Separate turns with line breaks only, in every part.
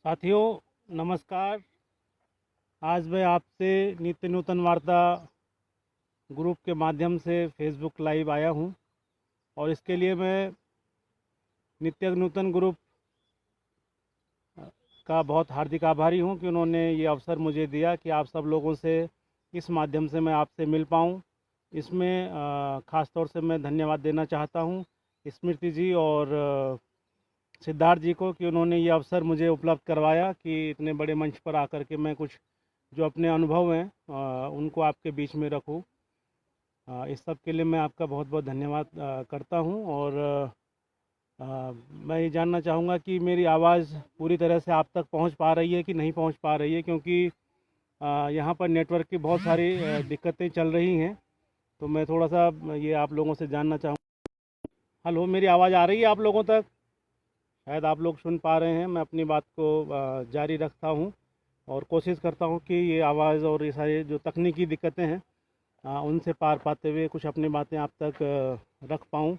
साथियों, नमस्कार। आज मैं आपसे नित्य नूतन वार्ता ग्रुप के माध्यम से फेसबुक लाइव आया हूं और इसके लिए मैं नित्य नूतन ग्रुप का बहुत हार्दिक आभारी हूं कि उन्होंने ये अवसर मुझे दिया कि आप सब लोगों से इस माध्यम से मैं आपसे मिल पाऊं। इसमें ख़ास तौर से मैं धन्यवाद देना चाहता हूं स्मृति जी और सिद्धार्थ जी को कि उन्होंने ये अवसर मुझे उपलब्ध करवाया कि इतने बड़े मंच पर आकर के मैं कुछ जो अपने अनुभव हैं उनको आपके बीच में रखूं। इस सब के लिए मैं आपका बहुत बहुत धन्यवाद करता हूं और मैं ये जानना चाहूँगा कि मेरी आवाज़ पूरी तरह से आप तक पहुंच पा रही है कि नहीं पहुंच पा रही है, क्योंकि यहाँ पर नेटवर्क की बहुत सारी दिक्कतें चल रही हैं। तो मैं थोड़ा सा ये आप लोगों से जानना चाहूँ। हेलो, मेरी आवाज़ आ रही है आप लोगों तक? शायद आप लोग सुन पा रहे हैं। मैं अपनी बात को जारी रखता हूँ और कोशिश करता हूँ कि ये आवाज़ और ये सारी जो तकनीकी दिक्कतें हैं उनसे पार पाते हुए कुछ अपनी बातें आप तक रख पाऊँ।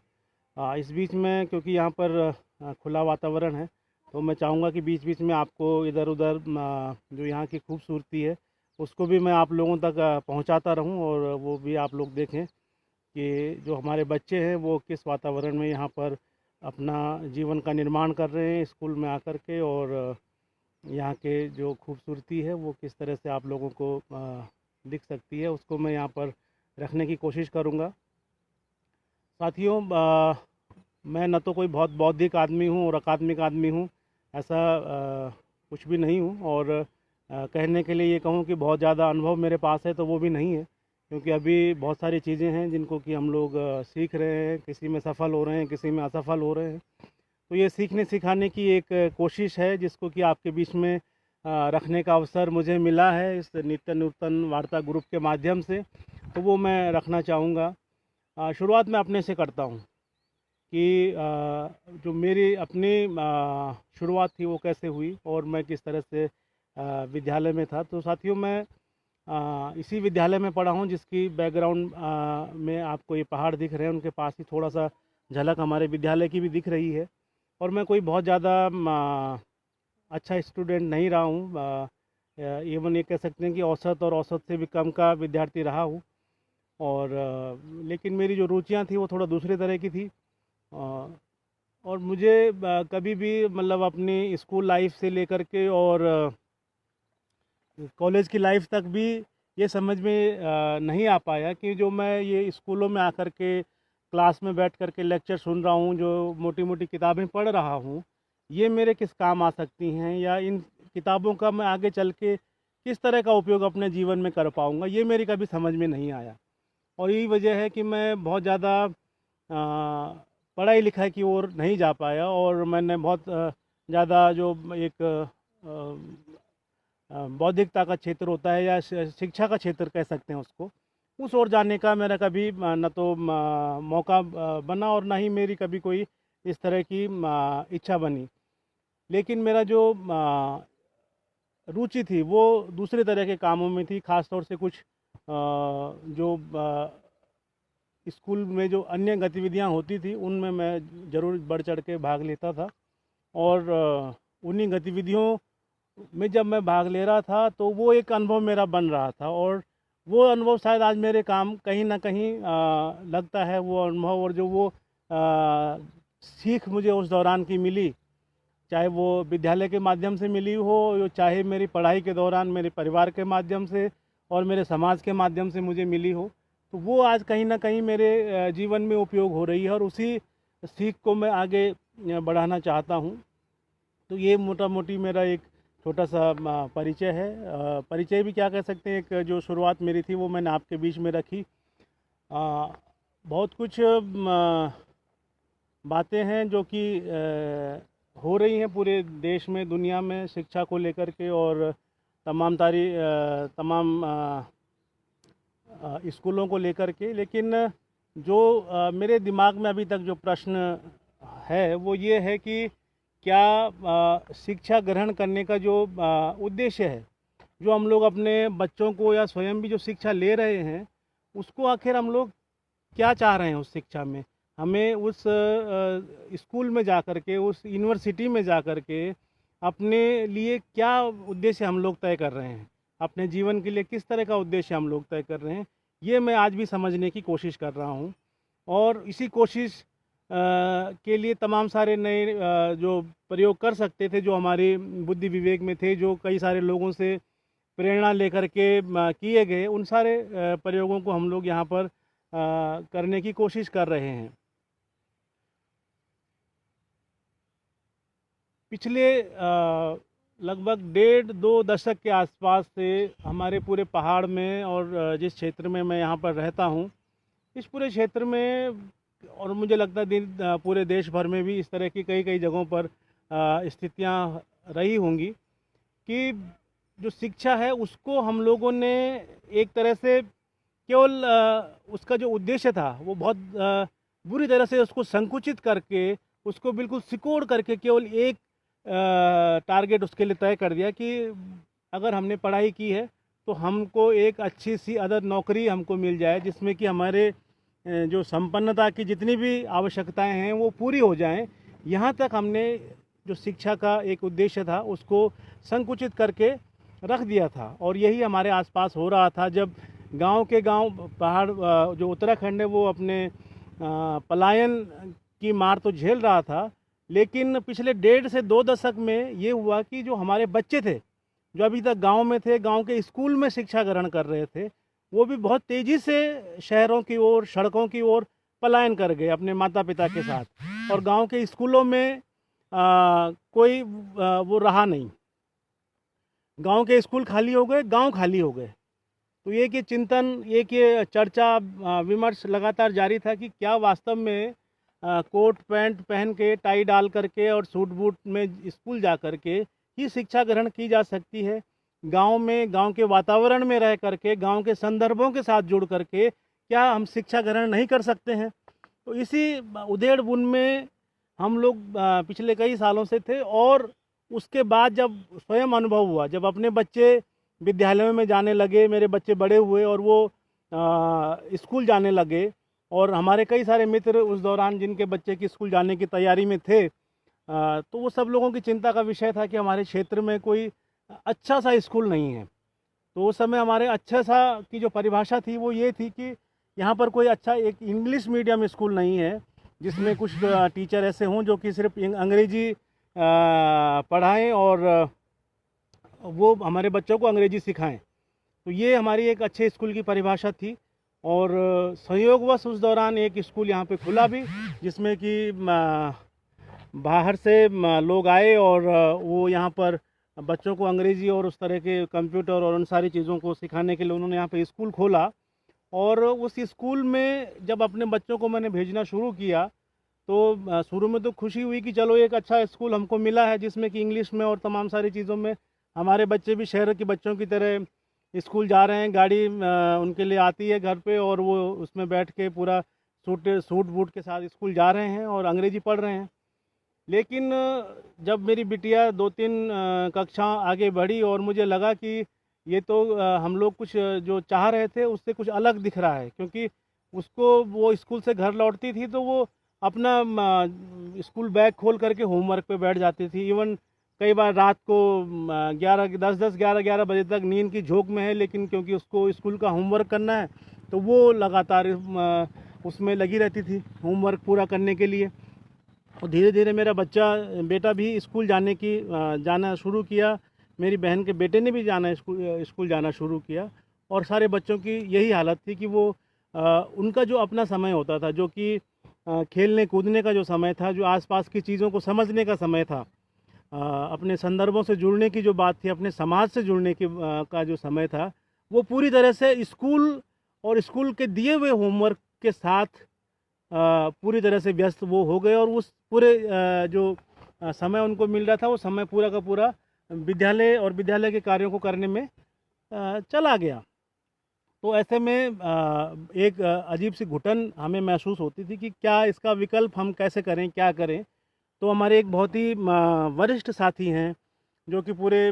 इस बीच में क्योंकि यहाँ पर खुला वातावरण है, तो मैं चाहूँगा कि बीच बीच में आपको इधर उधर जो यहाँ की खूबसूरती है उसको भी मैं आप लोगों तक पहुँचाता रहूँ और वो भी आप लोग देखें कि जो हमारे बच्चे हैं वो किस वातावरण में यहाँ पर अपना जीवन का निर्माण कर रहे हैं स्कूल में आकर के, और यहाँ के जो खूबसूरती है वो किस तरह से आप लोगों को दिख सकती है, उसको मैं यहाँ पर रखने की कोशिश करूँगा। साथियों, मैं न तो कोई बहुत बौद्धिक आदमी हूँ और अकादमिक आदमी हूँ, ऐसा कुछ भी नहीं हूँ। और कहने के लिए ये कहूँ कि बहुत ज़्यादा अनुभव मेरे पास है तो वो भी नहीं है, क्योंकि अभी बहुत सारी चीज़ें हैं जिनको कि हम लोग सीख रहे हैं। किसी में सफल हो रहे हैं, किसी में असफल हो रहे हैं। तो ये सीखने सिखाने की एक कोशिश है जिसको कि आपके बीच में रखने का अवसर मुझे मिला है इस नित्य नूतन वार्ता ग्रुप के माध्यम से, तो वो मैं रखना चाहूँगा। शुरुआत मैं अपने से करता हूँ कि जो मेरी अपनी शुरुआत थी वो कैसे हुई और मैं किस तरह से विद्यालय में था। तो साथियों, मैं इसी विद्यालय में पढ़ा हूँ जिसकी बैकग्राउंड में आपको ये पहाड़ दिख रहे हैं, उनके पास ही थोड़ा सा झलक हमारे विद्यालय की भी दिख रही है। और मैं कोई बहुत ज़्यादा अच्छा स्टूडेंट नहीं रहा हूँ, इवन ये कह सकते हैं कि औसत और औसत से भी कम का विद्यार्थी रहा हूँ। और लेकिन मेरी जो रुचियाँ थी वो थोड़ा दूसरे तरह की थी। और मुझे कभी भी मतलब अपनी स्कूल लाइफ से लेकर के और कॉलेज की लाइफ तक भी ये समझ में नहीं आ पाया कि जो मैं ये स्कूलों में आकर के क्लास में बैठ कर के लेक्चर सुन रहा हूँ, जो मोटी मोटी किताबें पढ़ रहा हूँ, ये मेरे किस काम आ सकती हैं, या इन किताबों का मैं आगे चल के किस तरह का उपयोग अपने जीवन में कर पाऊँगा, ये मेरी कभी समझ में नहीं आया। और यही वजह है कि मैं बहुत ज़्यादा पढ़ाई लिखाई की ओर नहीं जा पाया, और मैंने बहुत ज़्यादा जो एक बौद्धिकता का क्षेत्र होता है या शिक्षा का क्षेत्र कह सकते हैं उसको, उस ओर जाने का मेरा कभी न तो मौका बना और ना ही मेरी कभी कोई इस तरह की इच्छा बनी। लेकिन मेरा जो रुचि थी वो दूसरे तरह के कामों में थी, ख़ास तौर से कुछ जो स्कूल में जो अन्य गतिविधियां होती थी उनमें मैं ज़रूर बढ़ चढ़ के भाग लेता था। और उन्हीं गतिविधियों में जब मैं भाग ले रहा था तो वो एक अनुभव मेरा बन रहा था, और वो अनुभव शायद आज मेरे काम कहीं ना कहीं लगता है। वो अनुभव और जो वो सीख मुझे उस दौरान की मिली, चाहे वो विद्यालय के माध्यम से मिली हो, या चाहे मेरी पढ़ाई के दौरान मेरे परिवार के माध्यम से और मेरे समाज के माध्यम से मुझे मिली हो, तो वो आज कहीं ना कहीं मेरे जीवन में उपयोग हो रही है और उसी सीख को मैं आगे बढ़ाना चाहता हूँ। तो ये मोटा मोटी मेरा एक छोटा सा परिचय है। परिचय भी क्या कह सकते हैं, एक जो शुरुआत मेरी थी वो मैंने आपके बीच में रखी। बहुत कुछ बातें हैं जो कि हो रही हैं पूरे देश में, दुनिया में, शिक्षा को लेकर के, और तमाम स्कूलों को लेकर के। लेकिन जो मेरे दिमाग में अभी तक जो प्रश्न है वो ये है कि क्या शिक्षा ग्रहण करने का जो उद्देश्य है, जो हम लोग अपने बच्चों को या स्वयं भी जो शिक्षा ले रहे हैं, उसको आखिर हम लोग क्या चाह रहे हैं उस शिक्षा में। हमें उस स्कूल में जा कर के, उस यूनिवर्सिटी में जा कर के अपने लिए क्या उद्देश्य हम लोग तय कर रहे हैं, अपने जीवन के लिए किस तरह का उद्देश्य हम लोग तय कर रहे हैं, ये मैं आज भी समझने की कोशिश कर रहा हूँ। और इसी कोशिश के लिए तमाम सारे नए जो प्रयोग कर सकते थे, जो हमारे बुद्धि विवेक में थे, जो कई सारे लोगों से प्रेरणा लेकर के किए गए, उन सारे प्रयोगों को हम लोग यहाँ पर करने की कोशिश कर रहे हैं। पिछले लगभग 1.5-2 दशक के आसपास से हमारे पूरे पहाड़ में और जिस क्षेत्र में मैं यहाँ पर रहता हूँ, इस पूरे क्षेत्र में, और मुझे लगता है पूरे देश भर में भी इस तरह की कई कई जगहों पर स्थितियाँ रही होंगी कि जो शिक्षा है उसको हम लोगों ने एक तरह से केवल उसका जो उद्देश्य था वो बहुत बुरी तरह से उसको संकुचित करके, उसको बिल्कुल सिकोड़ करके केवल एक टारगेट उसके लिए तय कर दिया कि अगर हमने पढ़ाई की है तो हमको एक अच्छी सी अदर नौकरी हमको मिल जाए, जिसमें कि हमारे जो संपन्नता की जितनी भी आवश्यकताएं हैं वो पूरी हो जाएं। यहाँ तक हमने जो शिक्षा का एक उद्देश्य था उसको संकुचित करके रख दिया था। और यही हमारे आसपास हो रहा था जब गांव के गांव पहाड़ जो उत्तराखंड है वो अपने पलायन की मार तो झेल रहा था, लेकिन पिछले 1.5 से 2 दशक में ये हुआ कि जो हमारे बच्चे थे जो अभी तक गांव में थे, गांव के स्कूल में शिक्षा ग्रहण कर रहे थे, वो भी बहुत तेज़ी से शहरों की ओर, सड़कों की ओर पलायन कर गए अपने माता पिता के साथ। और गांव के स्कूलों में कोई वो रहा नहीं, गांव के स्कूल खाली हो गए, गांव खाली हो गए। तो एक ये चिंतन, एक ये चर्चा विमर्श लगातार जारी था कि क्या वास्तव में कोट पैंट पहन के, टाई डाल करके और सूट बूट में स्कूल जा कर के ही शिक्षा ग्रहण की जा सकती है? गांव में, गांव के वातावरण में रह करके, गांव के संदर्भों के साथ जुड़ करके क्या हम शिक्षा ग्रहण नहीं कर सकते हैं? तो इसी उधेड़ बुन में हम लोग पिछले कई सालों से थे। और उसके बाद जब स्वयं अनुभव हुआ, जब अपने बच्चे विद्यालयों में जाने लगे, मेरे बच्चे बड़े हुए और वो स्कूल जाने लगे, और हमारे कई सारे मित्र उस दौरान जिनके बच्चे की स्कूल जाने की तैयारी में थे, तो वो सब लोगों की चिंता का विषय था कि हमारे क्षेत्र में कोई अच्छा सा स्कूल नहीं है। तो उस समय हमारे अच्छा सा की जो परिभाषा थी वो ये थी कि यहाँ पर कोई अच्छा एक इंग्लिश मीडियम स्कूल नहीं है जिसमें कुछ टीचर ऐसे हों जो कि सिर्फ अंग्रेजी पढ़ाएं और वो हमारे बच्चों को अंग्रेजी सिखाएं। तो ये हमारी एक अच्छे स्कूल की परिभाषा थी। और संयोगवश उस दौरान एक स्कूल यहाँ पे खुला भी, जिसमें कि बाहर से लोग आए और वो यहाँ पर बच्चों को अंग्रेजी और उस तरह के कंप्यूटर और उन सारी चीज़ों को सिखाने के लिए उन्होंने यहाँ पे स्कूल खोला। और उस स्कूल में जब अपने बच्चों को मैंने भेजना शुरू किया तो शुरू में तो खुशी हुई कि चलो एक अच्छा स्कूल हमको मिला है जिसमें कि इंग्लिश में और तमाम सारी चीज़ों में हमारे बच्चे भी शहर के बच्चों की तरह स्कूल जा रहे हैं, गाड़ी उनके लिए आती है घर पे और वो उसमें बैठ के पूरा सूट बूट के साथ स्कूल जा रहे हैं और अंग्रेजी पढ़ रहे हैं। लेकिन जब मेरी बिटिया 2-3 कक्षा आगे बढ़ी और मुझे लगा कि ये तो हम लोग कुछ जो चाह रहे थे उससे कुछ अलग दिख रहा है, क्योंकि उसको वो स्कूल से घर लौटती थी तो वो अपना स्कूल बैग खोल करके होमवर्क पे बैठ जाती थी। इवन कई बार रात को 11 बजे तक नींद की झोंक में है, लेकिन क्योंकि उसको स्कूल का होमवर्क करना है तो वो लगातार उसमें लगी रहती थी होमवर्क पूरा करने के लिए। और धीरे धीरे मेरा बेटा भी स्कूल जाना शुरू किया, मेरी बहन के बेटे ने भी स्कूल जाना शुरू किया। और सारे बच्चों की यही हालत थी कि वो उनका जो अपना समय होता था, जो कि खेलने कूदने का जो समय था, जो आसपास की चीज़ों को समझने का समय था, अपने संदर्भों से जुड़ने की जो बात थी, अपने समाज से जुड़ने की का जो समय था, वो पूरी तरह से स्कूल और स्कूल के दिए हुए होमवर्क के साथ पूरी तरह से व्यस्त वो हो गए। और उस पूरे जो समय उनको मिल रहा था वो समय पूरा का पूरा विद्यालय और विद्यालय के कार्यों को करने में चला गया। तो ऐसे में एक अजीब सी घुटन हमें महसूस होती थी कि क्या इसका विकल्प हम कैसे करें, क्या करें। तो हमारे एक बहुत ही वरिष्ठ साथी हैं जो कि पूरे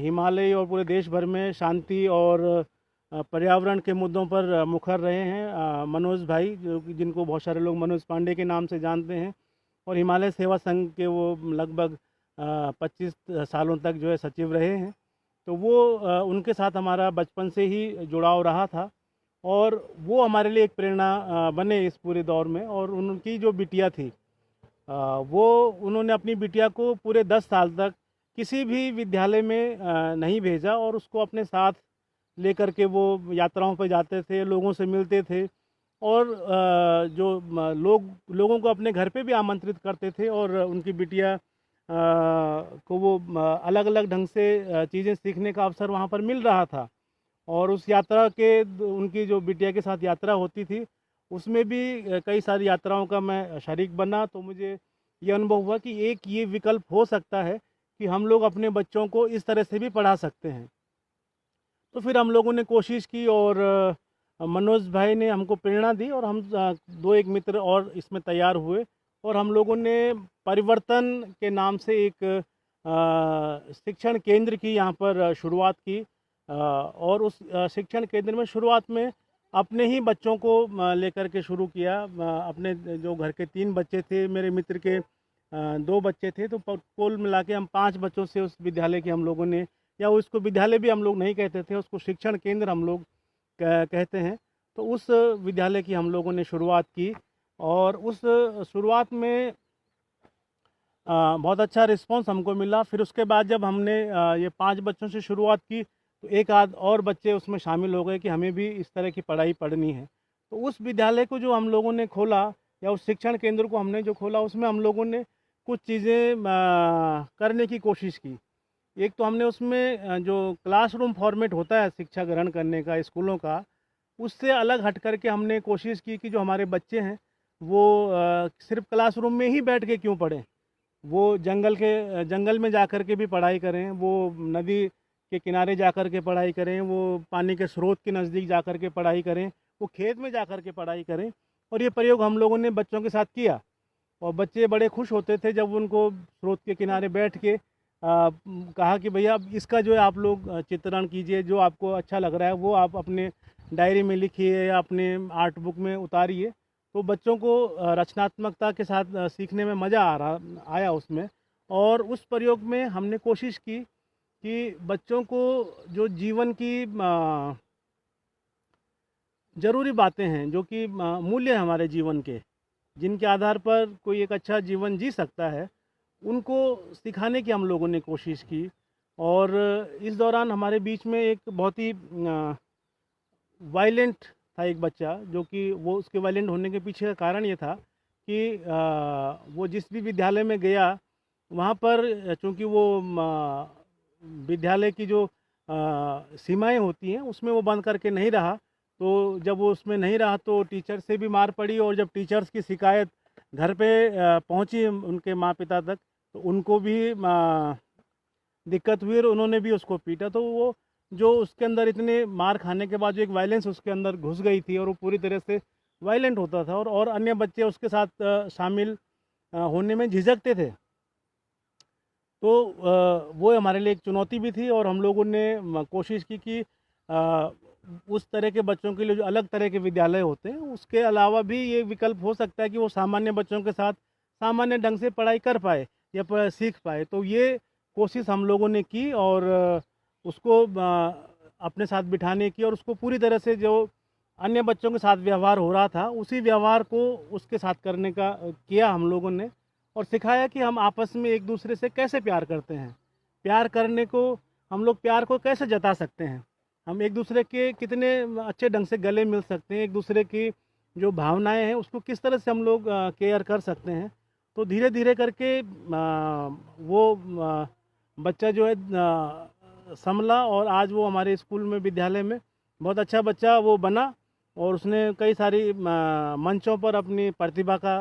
हिमालय और पूरे देश भर में शांति और पर्यावरण के मुद्दों पर मुखर रहे हैं, मनोज भाई, जो कि जिनको बहुत सारे लोग मनोज पांडे के नाम से जानते हैं। और हिमालय सेवा संघ के वो लगभग 25 सालों तक जो है सचिव रहे हैं। तो वो उनके साथ हमारा बचपन से ही जुड़ाव रहा था और वो हमारे लिए एक प्रेरणा बने इस पूरे दौर में। और उनकी जो बिटिया थी, वो उन्होंने अपनी बिटिया को पूरे 10 साल तक किसी भी विद्यालय में नहीं भेजा और उसको अपने साथ लेकर के वो यात्राओं पर जाते थे, लोगों से मिलते थे और लोगों को अपने घर पे भी आमंत्रित करते थे। और उनकी बिटिया को वो अलग अलग ढंग से चीज़ें सीखने का अवसर वहाँ पर मिल रहा था। और उस यात्रा के उनकी जो बिटिया के साथ यात्रा होती थी, उसमें भी कई सारी यात्राओं का मैं शरीक बना। तो मुझे ये अनुभव हुआ कि एक ये विकल्प हो सकता है कि हम लोग अपने बच्चों को इस तरह से भी पढ़ा सकते हैं। तो फिर हम लोगों ने कोशिश की और मनोज भाई ने हमको प्रेरणा दी और हम दो एक मित्र और इसमें तैयार हुए और हम लोगों ने परिवर्तन के नाम से एक शिक्षण केंद्र की यहाँ पर शुरुआत की। और उस शिक्षण केंद्र में शुरुआत में अपने ही बच्चों को लेकर के शुरू किया। अपने जो घर के 3 बच्चे थे, मेरे मित्र के 2 बच्चे थे, तो कुल मिला के हम 5 बच्चों से उस विद्यालय की हम लोगों ने, या उसको विद्यालय भी हम लोग नहीं कहते थे, उसको शिक्षण केंद्र हम लोग कहते हैं। तो उस विद्यालय की हम लोगों ने शुरुआत की और उस शुरुआत में बहुत अच्छा रिस्पांस हमको मिला। फिर उसके बाद जब हमने ये 5 बच्चों से शुरुआत की तो एक आध और बच्चे उसमें शामिल हो गए कि हमें भी इस तरह की पढ़ाई पढ़नी है। तो उस विद्यालय को जो हम लोगों ने खोला या उस शिक्षण केंद्र को हमने जो खोला, उसमें हम लोगों ने कुछ चीज़ें करने की कोशिश की। एक तो हमने उसमें जो क्लासरूम फॉर्मेट होता है शिक्षा ग्रहण करने का स्कूलों का, उससे अलग हट करके हमने कोशिश की कि जो हमारे बच्चे हैं वो सिर्फ क्लासरूम में ही बैठ के क्यों पढ़ें, वो जंगल में जा कर के भी पढ़ाई करें, वो नदी के किनारे जा कर के पढ़ाई करें, वो पानी के स्रोत के नज़दीक जा कर के पढ़ाई करें, वो खेत में जा कर के पढ़ाई करें। और ये प्रयोग हम लोगों ने बच्चों के साथ किया और बच्चे बड़े खुश होते थे जब उनको स्रोत के किनारे बैठ के कहा कि भैया इसका जो है आप लोग चित्रण कीजिए, जो आपको अच्छा लग रहा है वो आप अपने डायरी में लिखिए या अपने आर्ट बुक में उतारिए। तो बच्चों को रचनात्मकता के साथ सीखने में मज़ा आया उसमें। और उस प्रयोग में हमने कोशिश की कि बच्चों को जो जीवन की ज़रूरी बातें हैं, जो कि मूल्य हैं हमारे जीवन के, जिनके आधार पर कोई एक अच्छा जीवन जी सकता है, उनको सिखाने की हम लोगों ने कोशिश की। और इस दौरान हमारे बीच में एक बहुत ही वायलेंट था एक बच्चा, जो कि वो उसके वायलेंट होने के पीछे का कारण ये था कि वो जिस भी विद्यालय में गया वहाँ पर चूँकि वो विद्यालय की जो सीमाएं होती हैं उसमें वो बंद करके नहीं रहा। तो जब वो उसमें नहीं रहा तो टीचर से भी मार पड़ी और जब टीचर्स की शिकायत घर पे पहुंची उनके माँ पिता तक, तो उनको भी दिक्कत हुई और उन्होंने भी उसको पीटा। तो वो जो उसके अंदर इतने मार खाने के बाद जो एक वायलेंस उसके अंदर घुस गई थी और वो पूरी तरह से वायलेंट होता था और अन्य बच्चे उसके साथ शामिल होने में झिझकते थे। तो वो हमारे लिए एक चुनौती भी थी और हम लोगों ने कोशिश की कि उस तरह के बच्चों के लिए जो अलग तरह के विद्यालय होते हैं उसके अलावा भी ये विकल्प हो सकता है कि वो सामान्य बच्चों के साथ सामान्य ढंग से पढ़ाई कर पाए या सीख पाए। तो ये कोशिश हम लोगों ने की और उसको अपने साथ बिठाने की और उसको पूरी तरह से जो अन्य बच्चों के साथ व्यवहार हो रहा था उसी व्यवहार को उसके साथ करने का किया हम लोगों ने। और सिखाया कि हम आपस में एक दूसरे से कैसे प्यार करते हैं, प्यार करने को हम लोग प्यार को कैसे जता सकते हैं, हम एक दूसरे के कितने अच्छे ढंग से गले मिल सकते हैं, एक दूसरे की जो भावनाएं हैं उसको किस तरह से हम लोग केयर कर सकते हैं। तो धीरे धीरे करके वो बच्चा जो है संभला और आज वो हमारे स्कूल में विद्यालय में बहुत अच्छा बच्चा वो बना और उसने कई सारी मंचों पर अपनी प्रतिभा का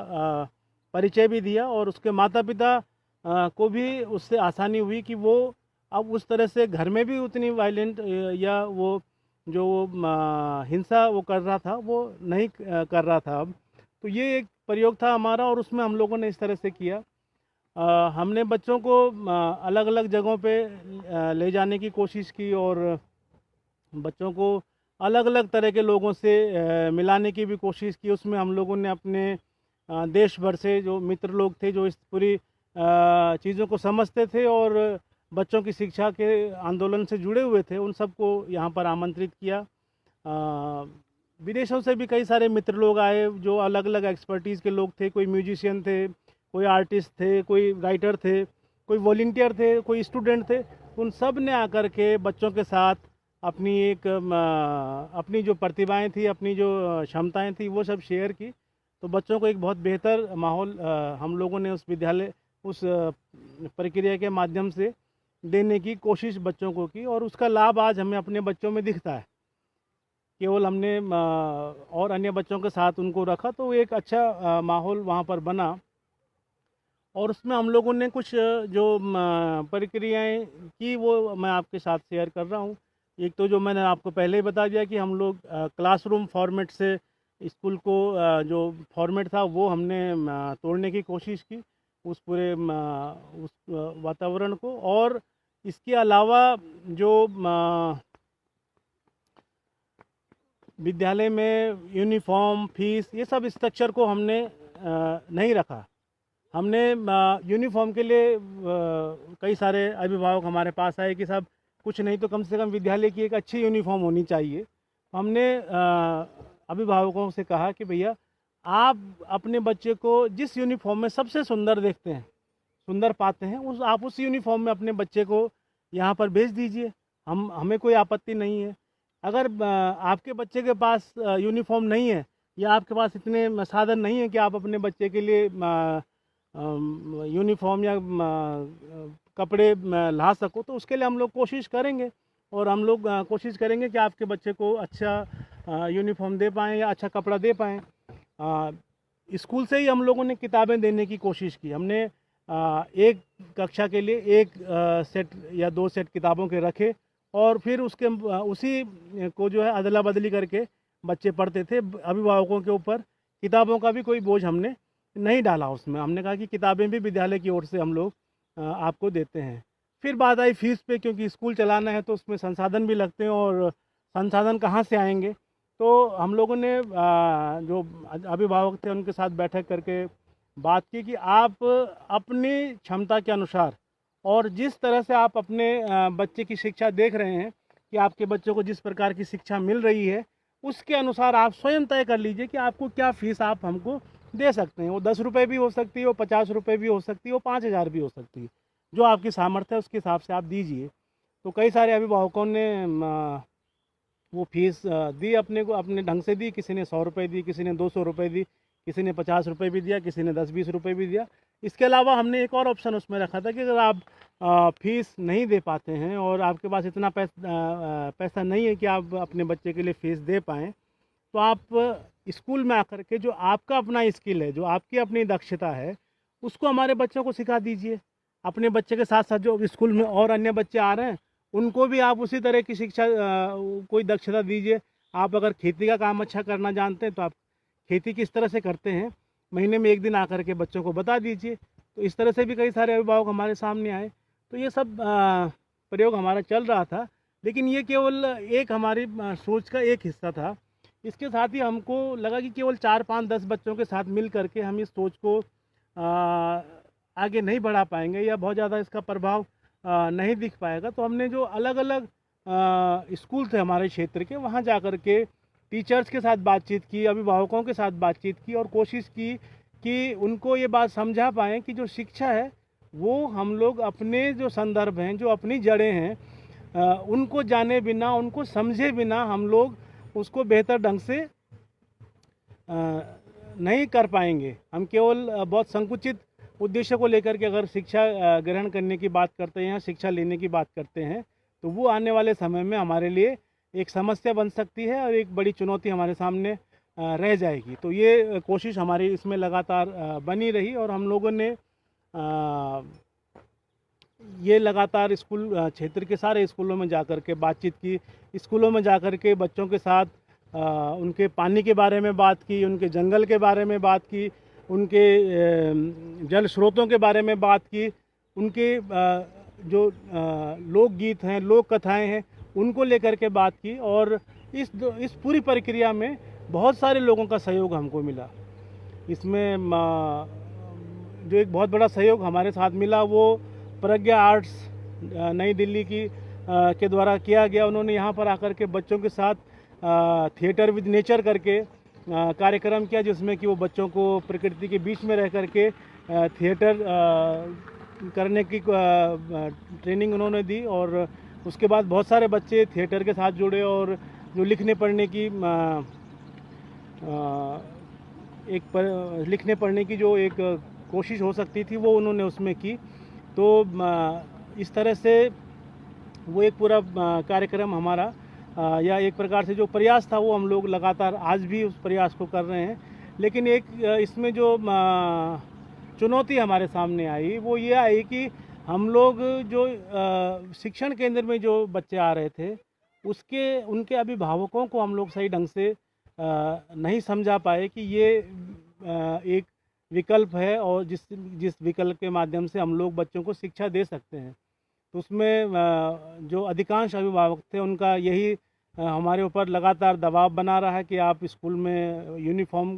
परिचय भी दिया। और उसके माता पिता को भी उससे आसानी हुई कि वो अब उस तरह से घर में भी उतनी वायलेंट या वो जो हिंसा वो कर रहा था वो नहीं कर रहा था अब। तो ये एक प्रयोग था हमारा और उसमें हम लोगों ने इस तरह से किया। हमने बच्चों को अलग अलग जगहों पे ले जाने की कोशिश की और बच्चों को अलग अलग तरह के लोगों से मिलाने की भी कोशिश की। उसमें हम लोगों ने अपने देश भर से जो मित्र लोग थे जो इस पूरी चीज़ों को समझते थे और बच्चों की शिक्षा के आंदोलन से जुड़े हुए थे, उन सबको यहाँ पर आमंत्रित किया। विदेशों से भी कई सारे मित्र लोग आए जो अलग अलग एक्सपर्टीज़ के लोग थे। कोई म्यूजिशियन थे, कोई आर्टिस्ट थे, कोई राइटर थे, कोई वॉलंटियर थे, कोई स्टूडेंट थे। उन सब ने आकर के बच्चों के साथ अपनी जो प्रतिभाएं थी, अपनी जो क्षमताएं थी, वो सब शेयर की। तो बच्चों को एक बहुत बेहतर माहौल हम लोगों ने उस प्रक्रिया के माध्यम से देने की कोशिश बच्चों को की, और उसका लाभ आज हमें अपने बच्चों में दिखता है। केवल हमने और अन्य बच्चों के साथ उनको रखा तो एक अच्छा माहौल वहाँ पर बना, और उसमें हम लोगों ने कुछ जो प्रक्रियाएं की वो मैं आपके साथ शेयर कर रहा हूँ। एक तो जो मैंने आपको पहले ही बता दिया कि हम लोग क्लासरूम फॉर्मेट से स्कूल को जो फॉर्मेट था वो हमने तोड़ने की कोशिश की, उस पूरे उस वातावरण को। और इसके अलावा जो विद्यालय में यूनिफॉर्म, फीस, ये सब स्ट्रक्चर को हमने नहीं रखा। हमने यूनिफॉर्म के लिए कई सारे अभिभावक हमारे पास आए कि साहब कुछ नहीं तो कम से कम विद्यालय की एक अच्छी यूनिफॉर्म होनी चाहिए। हमने अभिभावकों से कहा कि भैया आप अपने बच्चे को जिस यूनिफॉर्म में सबसे सुंदर देखते हैं, सुंदर पाते हैं, आप उस यूनिफॉर्म में अपने बच्चे को यहाँ पर भेज दीजिए। हमें कोई आपत्ति नहीं है। अगर आपके बच्चे के पास यूनिफॉर्म नहीं है या आपके पास इतने साधन नहीं है कि आप अपने बच्चे के लिए यूनिफॉर्म या कपड़े ला सको, तो उसके लिए हम लोग कोशिश करेंगे, और हम लोग कोशिश करेंगे कि आपके बच्चे को अच्छा यूनिफॉर्म दे पाएँ या अच्छा कपड़ा दे पाएँ। स्कूल से ही हम लोगों ने किताबें देने की कोशिश की। हमने एक कक्षा के लिए एक सेट या 2 सेट किताबों के रखे, और फिर उसी को जो है अदला बदली करके बच्चे पढ़ते थे। अभिभावकों के ऊपर किताबों का भी कोई बोझ हमने नहीं डाला उसमें। हमने कहा कि किताबें भी विद्यालय की ओर से हम लोग आपको देते हैं। फिर बात आई फीस पे, क्योंकि स्कूल चलाना है तो उसमें संसाधन भी लगते हैं, और संसाधन कहाँ से आएंगे। तो हम लोगों ने जो अभिभावक थे उनके साथ बैठक करके बात की कि आप अपनी क्षमता के अनुसार और जिस तरह से आप अपने बच्चे की शिक्षा देख रहे हैं कि आपके बच्चों को जिस प्रकार की शिक्षा मिल रही है, उसके अनुसार आप स्वयं तय कर लीजिए कि आपको क्या फ़ीस आप हमको दे सकते हैं। वो 10 रुपये भी हो सकती है, वो 50 रुपये भी हो सकती है, वो 5,000 भी हो सकती है। जो आपकी सामर्थ्य है उसके हिसाब से आप दीजिए। तो कई सारे अभिभावकों ने वो फीस दी, अपने ढंग से दी। किसी ने 100 रुपये दी, किसी ने 200 रुपये दी, किसी ने 50 रुपये भी दिया, किसी ने 10-20 रुपये भी दिया। इसके अलावा हमने एक और ऑप्शन उसमें रखा था कि अगर आप फीस नहीं दे पाते हैं और आपके पास इतना पैसा नहीं है कि आप अपने बच्चे के लिए फ़ीस दे पाएँ, तो आप स्कूल में आकर के जो आपका अपना स्किल है, जो आपकी अपनी दक्षता है, उसको हमारे बच्चों को सिखा दीजिए। अपने बच्चे के साथ साथ जो स्कूल में और अन्य बच्चे आ रहे हैं उनको भी आप उसी तरह की शिक्षा, कोई दक्षता दीजिए। आप अगर खेती का काम अच्छा करना जानते हैं तो आप खेती किस तरह से करते हैं, महीने में 1 दिन आकर के बच्चों को बता दीजिए। तो इस तरह से भी कई सारे अभिभावक हमारे सामने आए। तो ये सब प्रयोग हमारा चल रहा था, लेकिन ये केवल एक हमारी सोच का एक हिस्सा था। इसके साथ ही हमको लगा कि केवल 4, 5, 10 बच्चों के साथ मिल करके हम इस सोच को आगे नहीं बढ़ा पाएंगे या बहुत ज़्यादा इसका प्रभाव नहीं दिख पाएगा। तो हमने जो अलग अलग स्कूल थे हमारे क्षेत्र के, वहाँ जा कर के टीचर्स के साथ बातचीत की, अभिभावकों के साथ बातचीत की, और कोशिश की कि उनको ये बात समझा पाएँ कि जो शिक्षा है वो हम लोग अपने जो संदर्भ हैं, जो अपनी जड़ें हैं, उनको जाने बिना, उनको समझे बिना हम लोग उसको बेहतर ढंग से नहीं कर पाएंगे। हम केवल बहुत संकुचित उद्देश्य को लेकर के अगर शिक्षा ग्रहण करने की बात करते हैं, शिक्षा लेने की बात करते हैं, तो वो आने वाले समय में हमारे लिए एक समस्या बन सकती है और एक बड़ी चुनौती हमारे सामने रह जाएगी। तो ये कोशिश हमारी इसमें लगातार बनी रही, और हम लोगों ने ये लगातार स्कूल क्षेत्र के सारे स्कूलों में जाकर के बातचीत की। स्कूलों में जाकर के बच्चों के साथ उनके पानी के बारे में बात की, उनके जंगल के बारे में बात की, उनके जल स्रोतों के बारे में बात की, उनके जो लोकगीत हैं, लोक कथाएँ हैं, उनको लेकर के बात की। और इस पूरी प्रक्रिया में बहुत सारे लोगों का सहयोग हमको मिला। इसमें जो एक बहुत बड़ा सहयोग हमारे साथ मिला वो प्रज्ञा आर्ट्स नई दिल्ली की के द्वारा किया गया। उन्होंने यहाँ पर आकर के बच्चों के साथ थिएटर विद नेचर करके कार्यक्रम किया, जिसमें कि वो बच्चों को प्रकृति के बीच में रह करके थिएटर करने की ट्रेनिंग उन्होंने दी। और उसके बाद बहुत सारे बच्चे थिएटर के साथ जुड़े और जो लिखने पढ़ने की लिखने पढ़ने की जो एक कोशिश हो सकती थी वो उन्होंने उसमें की। तो इस तरह से वो एक पूरा कार्यक्रम हमारा या एक प्रकार से जो प्रयास था वो हम लोग लगातार आज भी उस प्रयास को कर रहे हैं। लेकिन एक इसमें जो चुनौती हमारे सामने आई वो ये आई कि हम लोग जो शिक्षण केंद्र में जो बच्चे आ रहे थे उनके अभिभावकों को हम लोग सही ढंग से नहीं समझा पाए कि ये एक विकल्प है और जिस विकल्प के माध्यम से हम लोग बच्चों को शिक्षा दे सकते हैं। तो उसमें जो अधिकांश अभिभावक थे उनका यही हमारे ऊपर लगातार दबाव बना रहा है कि आप स्कूल में यूनिफॉर्म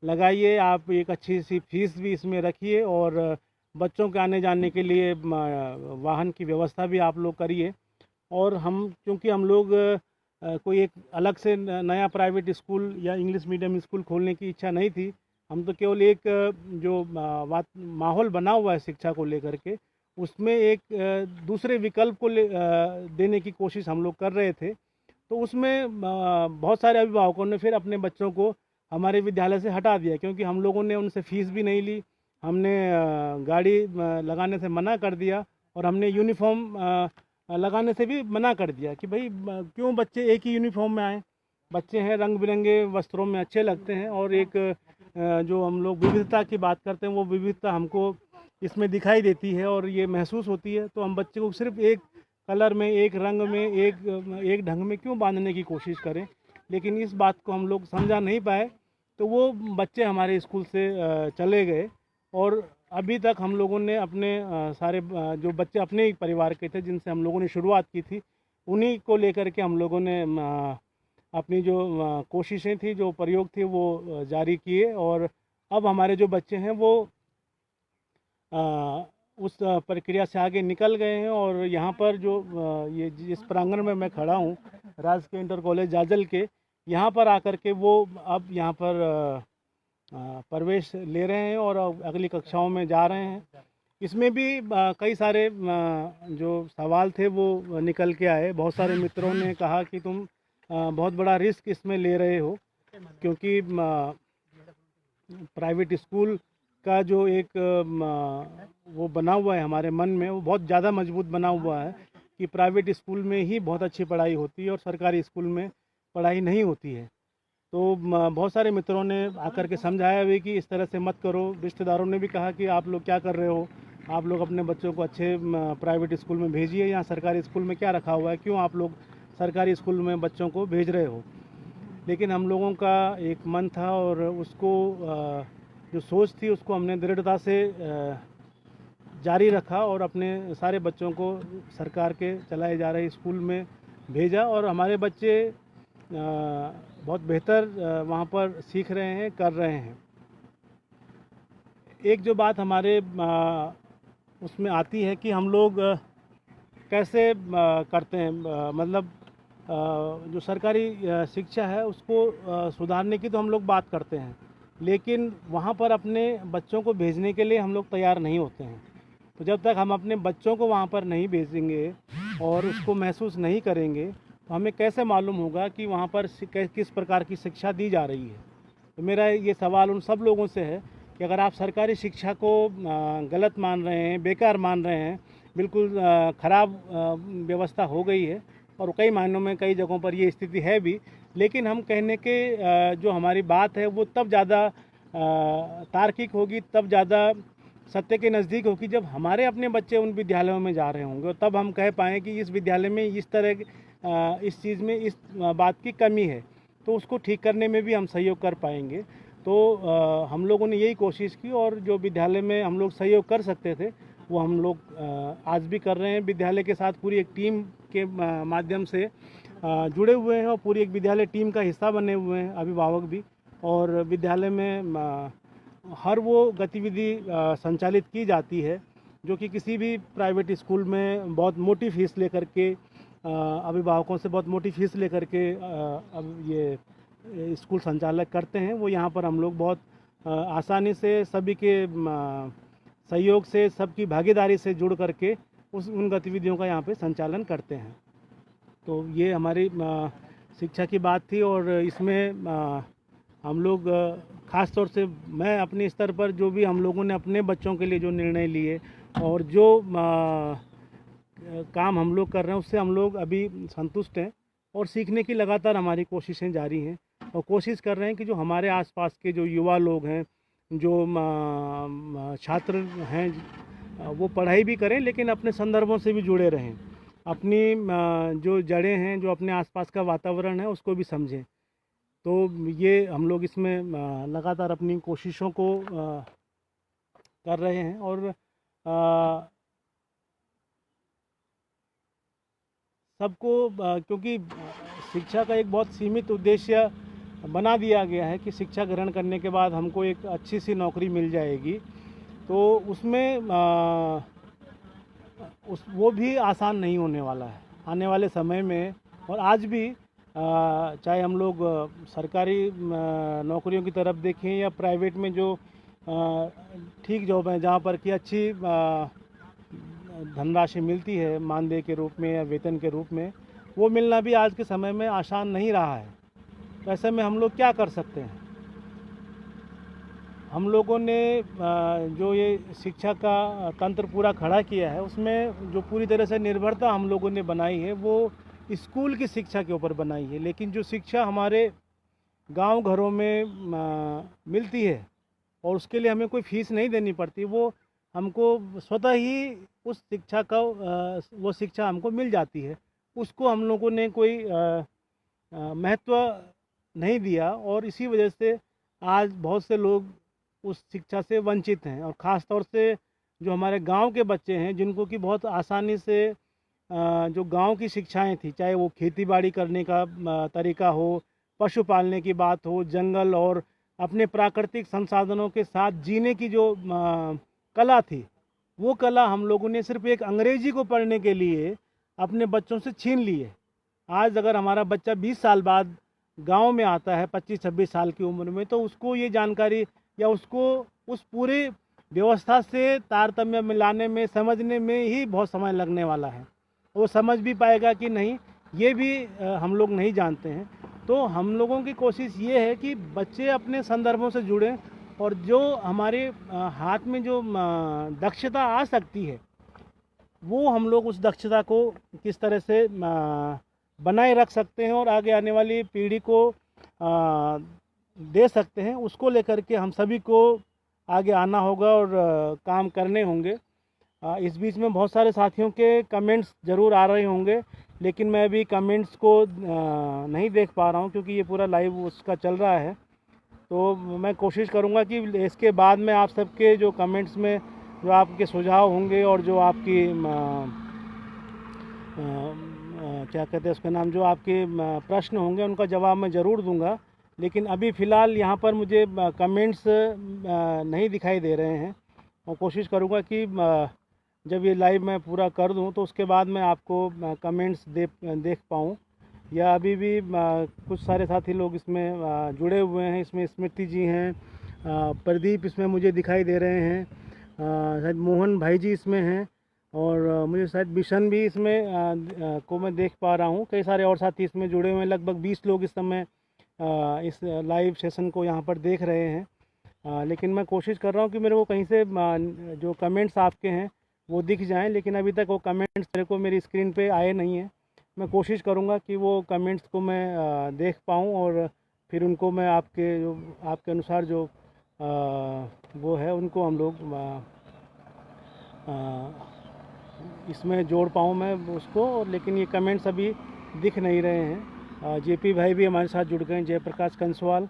लगाइए, आप एक अच्छी सी फीस भी इसमें रखिए और बच्चों के आने जाने के लिए वाहन की व्यवस्था भी आप लोग करिए। और क्योंकि हम लोग कोई एक अलग से नया प्राइवेट स्कूल या इंग्लिश मीडियम स्कूल खोलने की इच्छा नहीं थी, हम तो केवल एक जो माहौल बना हुआ है शिक्षा को लेकर के उसमें एक दूसरे विकल्प को देने की कोशिश हम लोग कर रहे थे। तो उसमें बहुत सारे अभिभावकों ने फिर अपने बच्चों को हमारे विद्यालय से हटा दिया, क्योंकि हम लोगों ने उनसे फीस भी नहीं ली, हमने गाड़ी लगाने से मना कर दिया और हमने यूनिफॉर्म लगाने से भी मना कर दिया कि भाई क्यों बच्चे एक ही यूनिफॉर्म में आए। बच्चे हैं रंग बिरंगे वस्त्रों में अच्छे लगते हैं और एक जो हम लोग विविधता की बात करते हैं वो विविधता हमको इसमें दिखाई देती है और ये महसूस होती है। तो हम बच्चे को सिर्फ एक कलर में, एक रंग में, एक ढंग में क्यों बांधने की कोशिश करें। लेकिन इस बात को हम लोग समझा नहीं पाए, तो वो बच्चे हमारे स्कूल से चले गए। और अभी तक हम लोगों ने अपने सारे जो बच्चे अपने ही परिवार के थे जिनसे हम लोगों ने शुरुआत की थी, उन्हीं को लेकर के हम लोगों ने अपनी जो कोशिशें थी, जो प्रयोग थे वो जारी किए। और अब हमारे जो बच्चे हैं वो उस प्रक्रिया से आगे निकल गए हैं। और यहाँ पर जो ये जिस प्रांगण में मैं खड़ा हूँ, राजकीय इंटर कॉलेज जाजल के, यहाँ पर आकर के वो अब यहाँ पर प्रवेश ले रहे हैं और अगली कक्षाओं में जा रहे हैं। इसमें भी कई सारे जो सवाल थे वो निकल के आए। बहुत सारे मित्रों ने कहा कि तुम बहुत बड़ा रिस्क इसमें ले रहे हो, क्योंकि प्राइवेट स्कूल का जो एक वो बना हुआ है हमारे मन में, वो बहुत ज़्यादा मजबूत बना हुआ है कि प्राइवेट स्कूल में ही बहुत अच्छी पढ़ाई होती है और सरकारी स्कूल में पढ़ाई नहीं होती है। तो बहुत सारे मित्रों ने आकर के समझाया भी कि इस तरह से मत करो। रिश्तेदारों ने भी कहा कि आप लोग क्या कर रहे हो, आप लोग अपने बच्चों को अच्छे प्राइवेट स्कूल में भेजिए, यहाँ सरकारी स्कूल में क्या रखा हुआ है, क्यों आप लोग सरकारी स्कूल में बच्चों को भेज रहे हो। लेकिन हम लोगों का एक मन था और उसको जो सोच थी उसको हमने दृढ़ता से जारी रखा और अपने सारे बच्चों को सरकार के चलाए जा रहे स्कूल में भेजा। और हमारे बच्चे बहुत बेहतर वहाँ पर सीख रहे हैं, कर रहे हैं। एक जो बात हमारे उसमें आती है कि हम लोग कैसे करते हैं, मतलब जो सरकारी शिक्षा है उसको सुधारने की तो हम लोग बात करते हैं, लेकिन वहाँ पर अपने बच्चों को भेजने के लिए हम लोग तैयार नहीं होते हैं। तो जब तक हम अपने बच्चों को वहाँ पर नहीं भेजेंगे और उसको महसूस नहीं करेंगे तो हमें कैसे मालूम होगा कि वहाँ पर किस प्रकार की शिक्षा दी जा रही है। तो मेरा ये सवाल उन सब लोगों से है कि अगर आप सरकारी शिक्षा को गलत मान रहे हैं, बेकार मान रहे हैं, बिल्कुल ख़राब व्यवस्था हो गई है और कई मायनों में कई जगहों पर ये स्थिति है भी, लेकिन हम कहने के जो हमारी बात है वो तब ज़्यादा तार्किक होगी, तब ज़्यादा सत्य के नज़दीक होगी जब हमारे अपने बच्चे उन विद्यालयों में जा रहे होंगे। और तब हम कह पाएँ कि इस विद्यालय में इस तरह इस चीज़ में इस बात की कमी है, तो उसको ठीक करने में भी हम सहयोग कर पाएंगे। तो हम लोगों ने यही कोशिश की और जो विद्यालय में हम लोग सहयोग कर सकते थे वो हम लोग आज भी कर रहे हैं। विद्यालय के साथ पूरी एक टीम के माध्यम से जुड़े हुए हैं और पूरी एक विद्यालय टीम का हिस्सा बने हुए हैं अभिभावक भी। और विद्यालय में हर वो गतिविधि संचालित की जाती है जो कि किसी भी प्राइवेट स्कूल में बहुत मोटी फीस लेकर के अभिभावकों से बहुत मोटी फीस लेकर के अब ये स्कूल संचालक करते हैं, वो यहाँ पर हम लोग बहुत आसानी से सभी के सहयोग से, सबकी भागीदारी से जुड़ करके उन गतिविधियों का यहाँ पे संचालन करते हैं। तो ये हमारी शिक्षा की बात थी। और इसमें हम लोग ख़ास तौर से मैं अपने स्तर पर जो भी हम लोगों ने अपने बच्चों के लिए जो निर्णय लिए और जो काम हम लोग कर रहे हैं उससे हम लोग अभी संतुष्ट हैं और सीखने की लगातार हमारी कोशिशें जारी हैं और कोशिश कर रहे हैं कि जो हमारे आसपास के जो युवा लोग हैं, जो छात्र हैं, वो पढ़ाई भी करें लेकिन अपने संदर्भों से भी जुड़े रहें, अपनी जो जड़ें हैं, जो अपने आसपास का वातावरण है उसको भी समझें। तो ये हम लोग इसमें लगातार अपनी कोशिशों को कर रहे हैं। और सबको क्योंकि शिक्षा का एक बहुत सीमित उद्देश्य बना दिया गया है कि शिक्षा ग्रहण करने के बाद हमको एक अच्छी सी नौकरी मिल जाएगी, तो उसमें वो भी आसान नहीं होने वाला है आने वाले समय में। और आज भी चाहे हम लोग सरकारी नौकरियों की तरफ देखें या प्राइवेट में जो ठीक जॉब है जहाँ पर कि अच्छी धनराशि मिलती है मानदेय के रूप में या वेतन के रूप में, वो मिलना भी आज के समय में आसान नहीं रहा है। तो ऐसे में हम लोग क्या कर सकते हैं? हम लोगों ने जो ये शिक्षा का तंत्र पूरा खड़ा किया है उसमें जो पूरी तरह से निर्भरता हम लोगों ने बनाई है वो स्कूल की शिक्षा के ऊपर बनाई है। लेकिन जो शिक्षा हमारे गांव घरों में मिलती है और उसके लिए हमें कोई फीस नहीं देनी पड़ती, वो हमको स्वतः ही उस शिक्षा का वो शिक्षा हमको मिल जाती है। उसको हम लोगों ने कोई महत्व नहीं दिया और इसी वजह से आज बहुत से लोग उस शिक्षा से वंचित हैं। और ख़ास तौर से जो हमारे गांव के बच्चे हैं जिनको कि बहुत आसानी से जो गांव की शिक्षाएं थी, चाहे वो खेती बाड़ी करने का तरीका हो, पशु पालने की बात हो, जंगल और अपने प्राकृतिक संसाधनों के साथ जीने की जो कला थी, वो कला हम लोगों ने सिर्फ एक अंग्रेजी को पढ़ने के लिए अपने बच्चों से छीन ली है। आज अगर हमारा बच्चा 20 साल बाद गांव में आता है 25-26 साल की उम्र में, तो उसको ये जानकारी या उसको उस पूरी व्यवस्था से तारतम्य मिलाने में, समझने में ही बहुत समय लगने वाला है। वो समझ भी पाएगा कि नहीं, ये भी हम लोग नहीं जानते हैं। तो हम लोगों की कोशिश ये है कि बच्चे अपने संदर्भों से जुड़ें और जो हमारे हाथ में जो दक्षता आ सकती है वो हम लोग उस दक्षता को किस तरह से बनाए रख सकते हैं और आगे आने वाली पीढ़ी को दे सकते हैं, उसको लेकर के हम सभी को आगे आना होगा और काम करने होंगे। इस बीच में बहुत सारे साथियों के कमेंट्स ज़रूर आ रहे होंगे, लेकिन मैं अभी कमेंट्स को नहीं देख पा रहा हूँ क्योंकि ये पूरा लाइव उसका चल रहा है। तो मैं कोशिश करूँगा कि इसके बाद में आप सबके जो कमेंट्स में जो आपके सुझाव होंगे और जो आपकी क्या कहते हैं उसका नाम, जो आपके प्रश्न होंगे उनका जवाब मैं ज़रूर दूंगा। लेकिन अभी फ़िलहाल यहाँ पर मुझे कमेंट्स नहीं दिखाई दे रहे हैं और कोशिश करूँगा कि जब ये लाइव मैं पूरा कर दूँ तो उसके बाद मैं आपको कमेंट्स देख पाऊँ। या अभी भी कुछ सारे साथी लोग इसमें जुड़े हुए हैं। इसमें स्मृति जी हैं, प्रदीप इसमें मुझे दिखाई दे रहे हैं, शायद मोहन भाई जी इसमें हैं और मुझे शायद बिशन भी इसमें को मैं देख पा रहा हूँ। कई सारे और साथी इसमें जुड़े हुए हैं, लगभग 20 लोग इस समय इस लाइव सेशन को यहाँ पर देख रहे हैं। लेकिन मैं कोशिश कर रहा हूँ कि मेरे को कहीं से जो कमेंट्स आपके हैं वो दिख जाएं, लेकिन अभी तक वो कमेंट्स मेरे को मेरी स्क्रीन पे आए नहीं हैं। मैं कोशिश करूँगा कि वो कमेंट्स को मैं देख पाऊँ और फिर उनको मैं आपके अनुसार जो वो है उनको हम लोग इसमें जोड़ पाऊँ मैं उसको। और लेकिन ये कमेंट्स अभी दिख नहीं रहे हैं। जेपी भाई भी हमारे साथ जुड़ गए हैं, जयप्रकाश कंसवाल।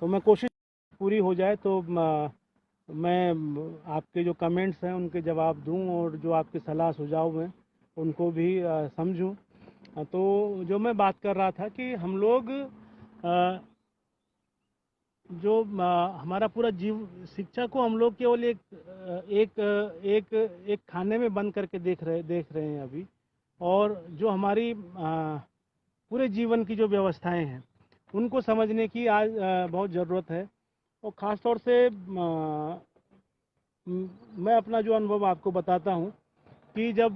तो मैं कोशिश पूरी हो जाए तो मैं आपके जो कमेंट्स हैं उनके जवाब दूं और जो आपके सलाह सुझाव हैं उनको भी समझूं। तो जो मैं बात कर रहा था कि हम लोग जो हमारा पूरा शिक्षा को हम लोग केवल एक खाने में बंद करके देख रहे हैं अभी। और जो हमारी पूरे जीवन की जो व्यवस्थाएं हैं उनको समझने की आज बहुत ज़रूरत है। और ख़ास तौर से मैं अपना जो अनुभव आपको बताता हूँ कि जब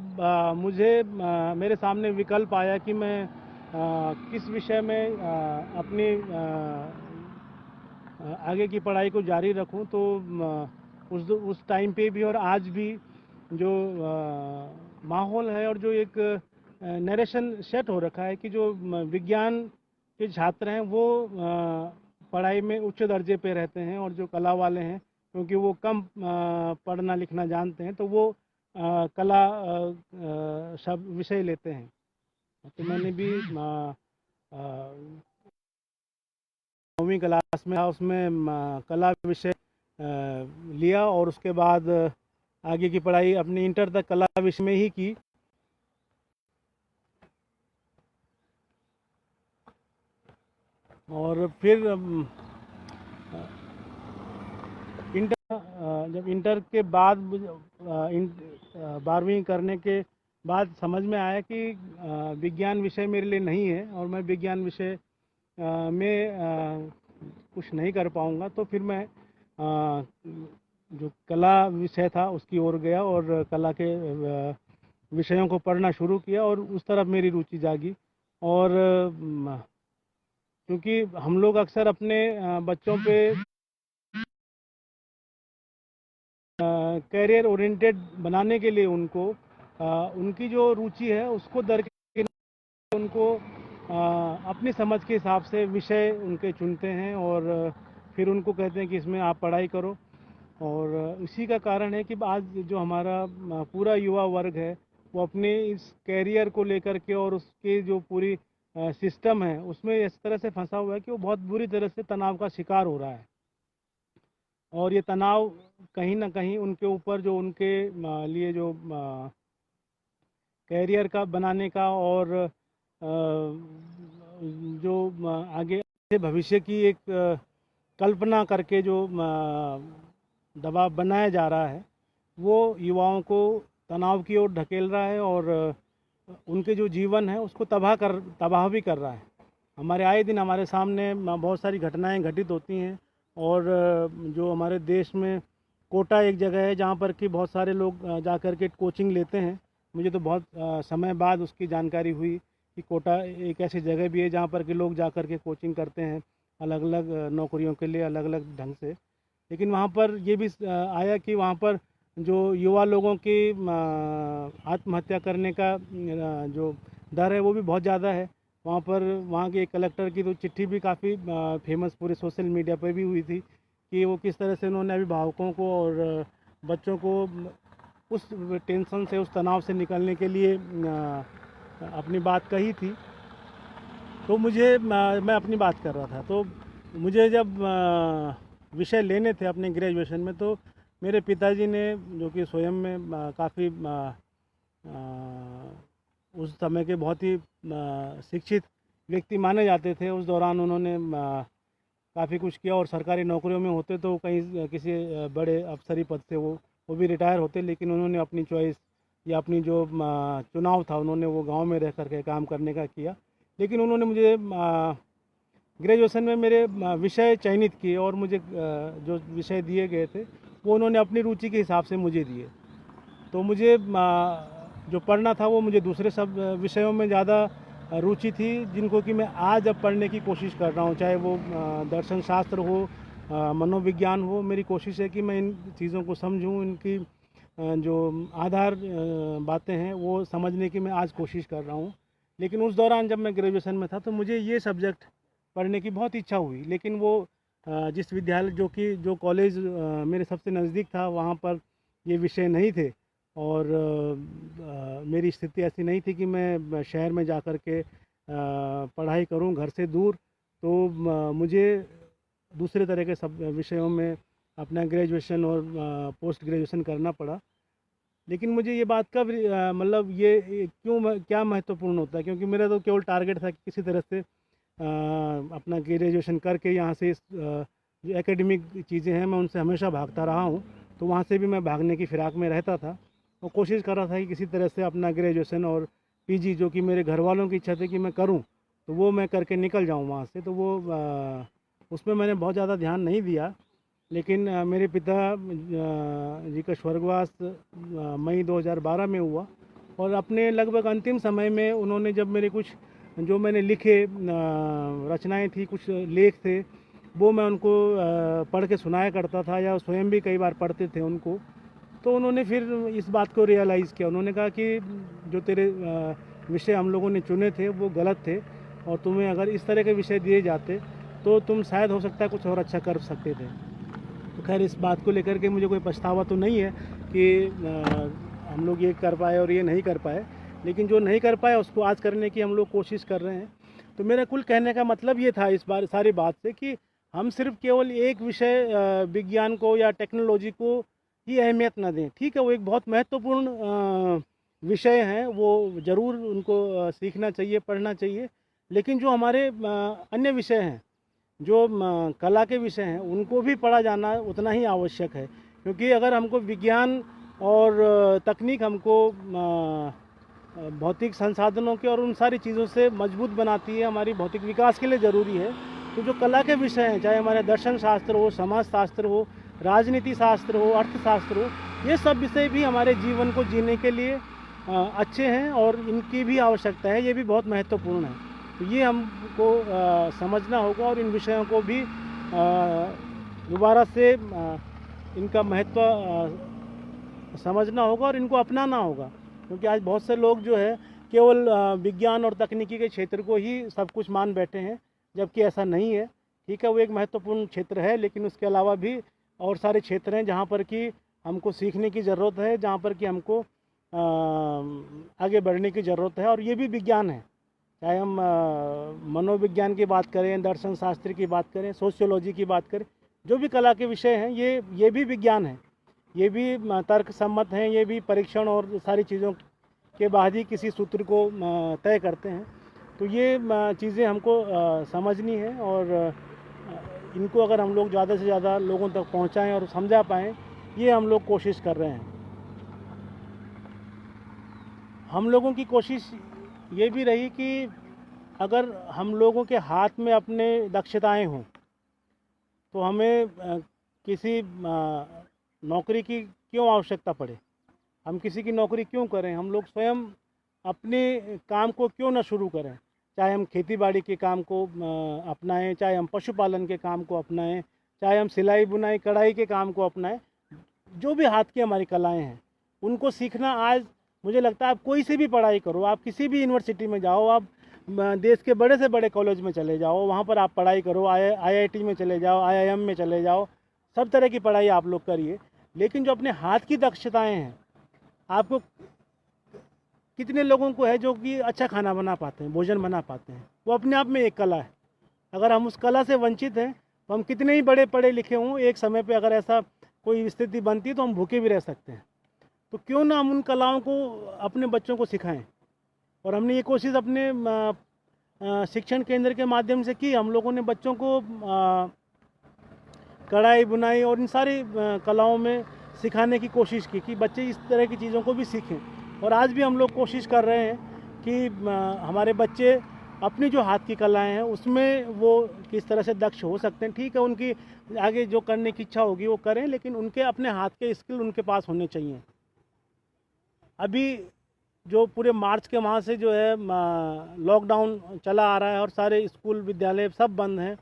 मेरे सामने विकल्प आया कि मैं किस विषय में अपनी आगे की पढ़ाई को जारी रखूं, तो उस टाइम पे भी और आज भी जो माहौल है और जो एक नरेशन सेट हो रखा है कि जो विज्ञान के छात्र हैं वो पढ़ाई में उच्च दर्जे पे रहते हैं, और जो कला वाले हैं क्योंकि वो कम पढ़ना लिखना जानते हैं तो वो कला सब विषय लेते हैं। तो मैंने भी 9वीं क्लास में था, उसमें कला विषय लिया और उसके बाद आगे की पढ़ाई अपनी इंटर तक कला विषय में ही की। और फिर जब इंटर के बाद 12वीं करने के बाद समझ में आया कि विज्ञान विषय मेरे लिए नहीं है और मैं विज्ञान विषय में कुछ नहीं कर पाऊँगा। तो फिर मैं जो कला विषय था उसकी ओर गया और कला के विषयों को पढ़ना शुरू किया और उस तरफ मेरी रुचि जागी। और क्योंकि हम लोग अक्सर अपने बच्चों पे कैरियर ओरिएंटेड बनाने के लिए उनको उनकी जो रुचि है उसको उनको अपनी समझ के हिसाब से विषय उनके चुनते हैं और फिर उनको कहते हैं कि इसमें आप पढ़ाई करो। और इसी का कारण है कि आज जो हमारा पूरा युवा वर्ग है वो अपने इस कैरियर को लेकर के और उसकी जो पूरी सिस्टम है उसमें इस तरह से फंसा हुआ है कि वो बहुत बुरी तरह से तनाव का शिकार हो रहा है। और ये तनाव कहीं ना कहीं उनके ऊपर जो उनके लिए जो कैरियर का बनाने का और जो आगे से भविष्य की एक कल्पना करके जो दबाव बनाया जा रहा है वो युवाओं को तनाव की ओर ढकेल रहा है और उनके जो जीवन है उसको तबाह भी कर रहा है। हमारे आए दिन हमारे सामने बहुत सारी घटनाएं घटित होती हैं और जो हमारे देश में कोटा एक जगह है जहाँ पर कि बहुत सारे लोग जा कर के कोचिंग लेते हैं। मुझे तो बहुत समय बाद उसकी जानकारी हुई कि कोटा एक ऐसी जगह भी है जहाँ पर कि लोग जा कर के कोचिंग करते हैं अलग अलग नौकरियों के लिए अलग अलग ढंग से। लेकिन वहाँ पर ये भी आया कि वहाँ पर जो युवा लोगों की आत्महत्या करने का जो दर है वो भी बहुत ज़्यादा है। वहाँ पर वहाँ के कलेक्टर की तो चिट्ठी भी काफ़ी फेमस पूरे सोशल मीडिया पर भी हुई थी कि वो किस तरह से उन्होंने अभिभावकों को और बच्चों को उस टेंशन से उस तनाव से निकलने के लिए अपनी बात कही थी। तो मैं अपनी बात कर रहा था तो मुझे जब विषय लेने थे अपने ग्रेजुएशन में तो मेरे पिताजी ने जो कि स्वयं में काफ़ी उस समय के बहुत ही शिक्षित व्यक्ति माने जाते थे, उस दौरान उन्होंने काफ़ी कुछ किया और सरकारी नौकरियों में होते तो कहीं किसी बड़े अफसरी पद से वो भी रिटायर होते, लेकिन उन्होंने अपनी चॉइस या अपनी जो चुनाव था उन्होंने वो गांव में रह कर के काम करने का किया। लेकिन उन्होंने मुझे ग्रेजुएशन में मेरे विषय चयनित किए और मुझे जो विषय दिए गए थे वो उन्होंने अपनी रुचि के हिसाब से मुझे दिए। तो मुझे जो पढ़ना था वो मुझे दूसरे सब विषयों में ज़्यादा रुचि थी जिनको कि मैं आज अब पढ़ने की कोशिश कर रहा हूँ, चाहे वो दर्शन शास्त्र हो, मनोविज्ञान हो। मेरी कोशिश है कि मैं इन चीज़ों को समझूँ, इनकी जो आधार बातें हैं वो समझने की मैं आज कोशिश कर रहा हूँ। लेकिन उस दौरान जब मैं ग्रेजुएशन में था तो मुझे ये सब्जेक्ट पढ़ने की बहुत इच्छा हुई, लेकिन वो जिस विद्यालय जो कॉलेज मेरे सबसे नज़दीक था वहाँ पर ये विषय नहीं थे और मेरी स्थिति ऐसी नहीं थी कि मैं शहर में जा कर के पढ़ाई करूं घर से दूर। तो मुझे दूसरे तरह के सब विषयों में अपना ग्रेजुएशन और पोस्ट ग्रेजुएशन करना पड़ा। लेकिन मुझे ये बात का मतलब ये क्या महत्वपूर्ण होता है, क्योंकि मेरा तो केवल टारगेट था कि किसी तरह से अपना ग्रेजुएशन करके यहाँ से जो एकेडमिक चीज़ें हैं मैं उनसे हमेशा भागता रहा हूँ, तो वहाँ से भी मैं भागने की फ़िराक में रहता था और कोशिश कर रहा था कि किसी तरह से अपना ग्रेजुएशन और पीजी, जो कि मेरे घर वालों की इच्छा थी कि मैं करूँ, तो वो मैं करके निकल जाऊँ वहाँ से। तो वो उसमें मैंने बहुत ज़्यादा ध्यान नहीं दिया, लेकिन मेरे पिता जी का स्वर्गवास मई 2012 में हुआ और अपने लगभग अंतिम समय में उन्होंने जब मेरे कुछ जो मैंने लिखे रचनाएं थी, कुछ लेख थे, वो मैं उनको पढ़ के सुनाया करता था या स्वयं भी कई बार पढ़ते थे उनको। तो उन्होंने फिर इस बात को रियलाइज़ किया। उन्होंने कहा कि जो तेरे विषय हम लोगों ने चुने थे वो गलत थे और तुम्हें अगर इस तरह के विषय दिए जाते तो तुम शायद हो सकता है कुछ और अच्छा कर सकते थे। तो खैर इस बात को लेकर के मुझे कोई पछतावा तो नहीं है कि हम लोग ये कर पाए और ये नहीं कर पाए, लेकिन जो नहीं कर पाए उसको आज करने की हम लोग कोशिश कर रहे हैं। तो मेरा कुल कहने का मतलब ये था इस बार सारी बात से कि हम सिर्फ केवल एक विषय विज्ञान को या टेक्नोलॉजी को ही अहमियत न दें। ठीक है, वो एक बहुत महत्वपूर्ण विषय हैं, वो ज़रूर उनको सीखना चाहिए, पढ़ना चाहिए, लेकिन जो हमारे अन्य विषय हैं, जो कला के विषय हैं, उनको भी पढ़ा जाना उतना ही आवश्यक है। क्योंकि अगर हमको विज्ञान और तकनीक हमको भौतिक संसाधनों के और उन सारी चीज़ों से मजबूत बनाती है, हमारी भौतिक विकास के लिए ज़रूरी है, तो जो कला के विषय हैं, चाहे हमारे दर्शन शास्त्र हो, समाज शास्त्र हो, राजनीति शास्त्र हो, अर्थशास्त्र हो, ये सब विषय भी हमारे जीवन को जीने के लिए अच्छे हैं और इनकी भी आवश्यकता है, ये भी बहुत महत्वपूर्ण है। तो ये हमको समझना होगा और इन विषयों को भी दोबारा से इनका महत्व समझना होगा और इनको अपनाना होगा। क्योंकि आज बहुत से लोग जो है केवल विज्ञान और तकनीकी के क्षेत्र को ही सब कुछ मान बैठे हैं, जबकि ऐसा नहीं है। ठीक है, वो एक महत्वपूर्ण क्षेत्र है, लेकिन उसके अलावा भी और सारे क्षेत्र हैं जहाँ पर कि हमको सीखने की ज़रूरत है, जहाँ पर कि हमको आगे बढ़ने की ज़रूरत है। और ये भी विज्ञान है, चाहे हम मनोविज्ञान की बात करें, दर्शन शास्त्र की बात करें, सोशियोलॉजी की बात करें, जो भी कला के विषय हैं ये भी विज्ञान है, ये भी तर्क सम्मत हैं, ये भी परीक्षण और सारी चीज़ों के बाद ही किसी सूत्र को तय करते हैं। तो ये चीज़ें हमको समझनी है और इनको अगर हम लोग ज़्यादा से ज़्यादा लोगों तक पहुंचाएं और समझा पाएँ, ये हम लोग कोशिश कर रहे हैं। हम लोगों की कोशिश ये भी रही कि अगर हम लोगों के हाथ में अपने दक्षताएं हों तो हमें किसी नौकरी की क्यों आवश्यकता पड़े, हम किसी की नौकरी क्यों करें, हम लोग स्वयं अपने काम को क्यों ना शुरू करें। चाहे हम खेतीबाड़ी के काम को अपनाएं, चाहे हम पशुपालन के काम को अपनाएं, चाहे हम सिलाई बुनाई कढ़ाई के काम को अपनाएं, जो भी हाथ की हमारी कलाएं हैं उनको सीखना आज मुझे लगता है आप कोई सी भी पढ़ाई करो, आप किसी भी यूनिवर्सिटी में जाओ, आप देश के बड़े से बड़े कॉलेज में चले जाओ, वहाँ पर आप पढ़ाई करो, IIT में चले जाओ, IIM में चले जाओ, सब तरह की पढ़ाई आप लोग करिए, लेकिन जो अपने हाथ की दक्षताएं हैं, आपको कितने लोगों को है जो कि अच्छा खाना बना पाते हैं, भोजन बना पाते हैं, वो अपने आप में एक कला है। अगर हम उस कला से वंचित हैं तो हम कितने ही बड़े पढ़े लिखे हों, एक समय पे अगर ऐसा कोई स्थिति बनती है तो हम भूखे भी रह सकते हैं। तो क्यों ना हम उन कलाओं को अपने बच्चों को सिखाएं। और हमने ये कोशिश अपने शिक्षण केंद्र के माध्यम से की। हम लोगों ने बच्चों को कढ़ाई बुनाई और इन सारी कलाओं में सिखाने की कोशिश की कि बच्चे इस तरह की चीज़ों को भी सीखें। और आज भी हम लोग कोशिश कर रहे हैं कि हमारे बच्चे अपनी जो हाथ की कलाएं हैं उसमें वो किस तरह से दक्ष हो सकते हैं। ठीक है, उनकी आगे जो करने की इच्छा होगी वो करें, लेकिन उनके अपने हाथ के स्किल उनके पास होने चाहिए। अभी जो पूरे मार्च के माह से जो है लॉकडाउन चला आ रहा है और सारे स्कूल विद्यालय सब बंद हैं,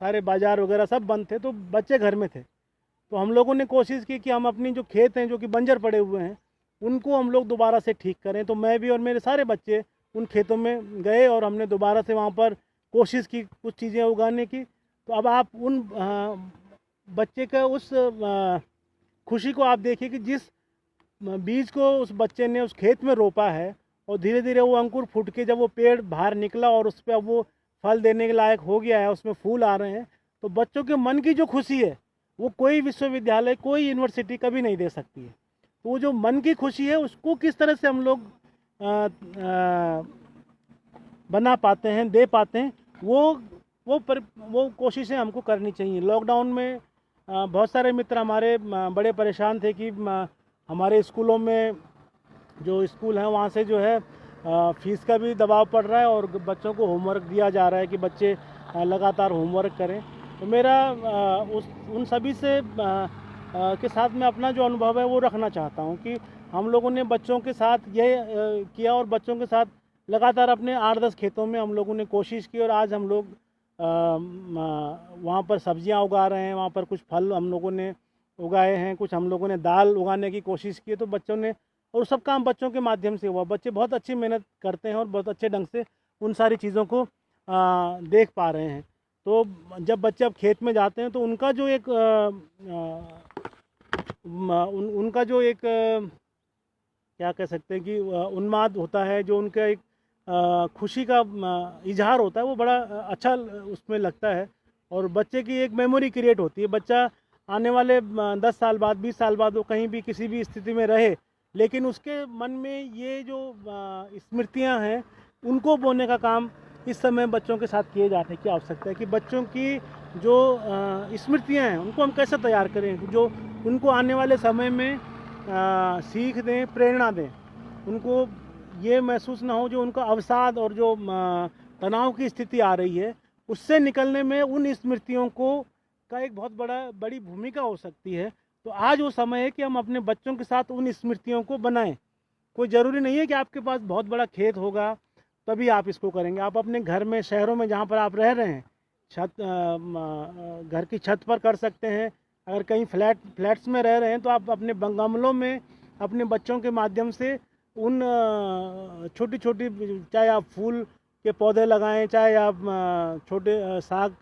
सारे बाज़ार वगैरह सब बंद थे, तो बच्चे घर में थे। तो हम लोगों ने कोशिश की कि हम अपनी जो खेत हैं जो कि बंजर पड़े हुए हैं उनको हम लोग दोबारा से ठीक करें। तो मैं भी और मेरे सारे बच्चे उन खेतों में गए और हमने दोबारा से वहाँ पर कोशिश की कुछ चीज़ें उगाने की। तो अब आप उन बच्चे का उस खुशी को आप देखिए कि जिस बीज को उस बच्चे ने उस खेत में रोपा है और धीरे धीरे वो अंकुर फूट के जब वो पेड़ बाहर निकला और उस पर अब वो फल देने के लायक हो गया है, उसमें फूल आ रहे हैं, तो बच्चों के मन की जो खुशी है वो कोई विश्वविद्यालय, कोई यूनिवर्सिटी कभी नहीं दे सकती है। तो वो जो मन की खुशी है उसको किस तरह से हम लोग बना पाते हैं, दे पाते हैं, वो वो कोशिशें हमको करनी चाहिए। लॉकडाउन में बहुत सारे मित्र हमारे बड़े परेशान थे कि हमारे स्कूलों में, जो स्कूल हैं वहाँ से जो है फीस का भी दबाव पड़ रहा है और बच्चों को होमवर्क दिया जा रहा है कि बच्चे लगातार होमवर्क करें। तो मेरा उन सभी से के साथ में अपना जो अनुभव है वो रखना चाहता हूँ कि हम लोगों ने बच्चों के साथ ये किया और बच्चों के साथ लगातार अपने 8-10 खेतों में हम लोगों ने कोशिश की और आज हम लोग वहाँ पर सब्जियाँ उगा रहे हैं, वहाँ पर कुछ फल हम लोगों ने उगाए हैं, कुछ हम लोगों ने दाल उगाने की कोशिश की। तो बच्चों ने, और सब काम बच्चों के माध्यम से हुआ। बच्चे बहुत अच्छी मेहनत करते हैं और बहुत अच्छे ढंग से उन सारी चीज़ों को देख पा रहे हैं। तो जब बच्चे अब खेत में जाते हैं तो उनका जो एक उनका जो एक क्या कह सकते हैं कि उन्माद होता है, जो उनका एक खुशी का इजहार होता है, वो बड़ा अच्छा उसमें लगता है। और बच्चे की एक मेमोरी क्रिएट होती है। बच्चा आने वाले 10 साल बाद, 20 साल बाद वो कहीं भी किसी भी स्थिति में रहे, लेकिन उसके मन में ये जो स्मृतियाँ हैं उनको बोने का काम इस समय बच्चों के साथ किए जाने की आवश्यकता है कि बच्चों की जो स्मृतियाँ हैं उनको हम कैसे तैयार करें, जो उनको आने वाले समय में सीख दें, प्रेरणा दें। उनको ये महसूस ना हो जो उनका अवसाद और जो तनाव की स्थिति आ रही है, उससे निकलने में उन स्मृतियों को का एक बहुत बड़ी भूमिका हो सकती है। तो आज वो समय है कि हम अपने बच्चों के साथ उन स्मृतियों को बनाएं। कोई ज़रूरी नहीं है कि आपके पास बहुत बड़ा खेत होगा तभी आप इसको करेंगे। आप अपने घर में, शहरों में जहाँ पर आप रह रहे हैं, घर की छत पर कर सकते हैं। अगर कहीं फ्लैट्स में रह रहे हैं तो आप अपने गमलों में अपने बच्चों के माध्यम से उन छोटी छोटी, चाहे आप फूल के पौधे लगाएं, चाहे आप छोटे साग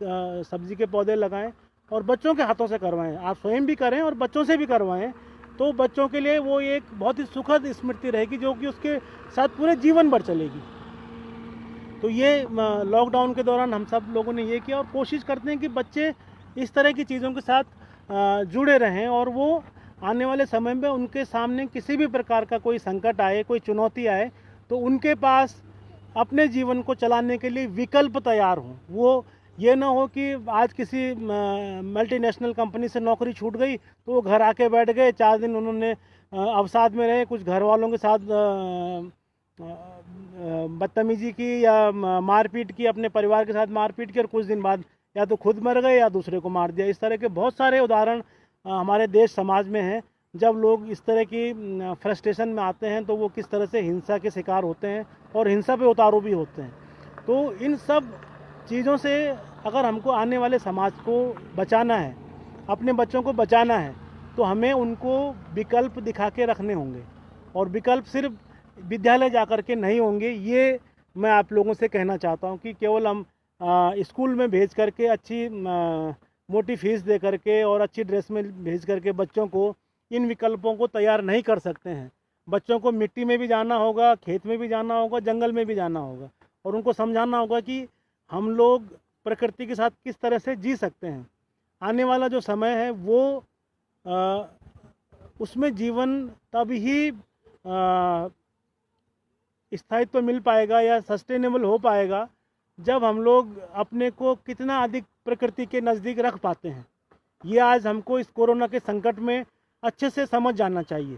सब्जी के पौधे लगाएं, और बच्चों के हाथों से करवाएं। आप स्वयं भी करें और बच्चों से भी करवाएं, तो बच्चों के लिए वो एक बहुत ही सुखद स्मृति रहेगी जो कि उसके साथ पूरे जीवन भर चलेगी। तो ये लॉकडाउन के दौरान हम सब लोगों ने ये किया और कोशिश करते हैं कि बच्चे इस तरह की चीज़ों के साथ जुड़े रहें और वो आने वाले समय में उनके सामने किसी भी प्रकार का कोई संकट आए, कोई चुनौती आए, तो उनके पास अपने जीवन को चलाने के लिए विकल्प तैयार हों। वो ये ना हो कि आज किसी मल्टीनेशनल कंपनी से नौकरी छूट गई तो वो घर आके बैठ गए, 4 दिन उन्होंने अवसाद में रहे, कुछ घर वालों के साथ बदतमीजी की या मारपीट की, अपने परिवार के साथ मारपीट की, और कुछ दिन बाद या तो खुद मर गए या दूसरे को मार दिया। इस तरह के बहुत सारे उदाहरण हमारे देश समाज में हैं। जब लोग इस तरह की फ्रस्ट्रेशन में आते हैं तो वो किस तरह से हिंसा के शिकार होते हैं और हिंसा पे उतारू भी होते हैं। तो इन सब चीज़ों से अगर हमको आने वाले समाज को बचाना है, अपने बच्चों को बचाना है, तो हमें उनको विकल्प दिखा के रखने होंगे। और विकल्प सिर्फ विद्यालय जा कर के नहीं होंगे, ये मैं आप लोगों से कहना चाहता हूँ कि केवल हम स्कूल में भेज करके, अच्छी मोटी फीस दे करके और अच्छी ड्रेस में भेज करके बच्चों को इन विकल्पों को तैयार नहीं कर सकते हैं। बच्चों को मिट्टी में भी जाना होगा, खेत में भी जाना होगा, जंगल में भी जाना होगा, और उनको समझाना होगा कि हम लोग प्रकृति के साथ किस तरह से जी सकते हैं। आने वाला जो समय है वो उसमें जीवन तब ही स्थायित्व मिल पाएगा या सस्टेनेबल हो पाएगा जब हम लोग अपने को कितना अधिक प्रकृति के नज़दीक रख पाते हैं। ये आज हमको इस कोरोना के संकट में अच्छे से समझ जाना चाहिए।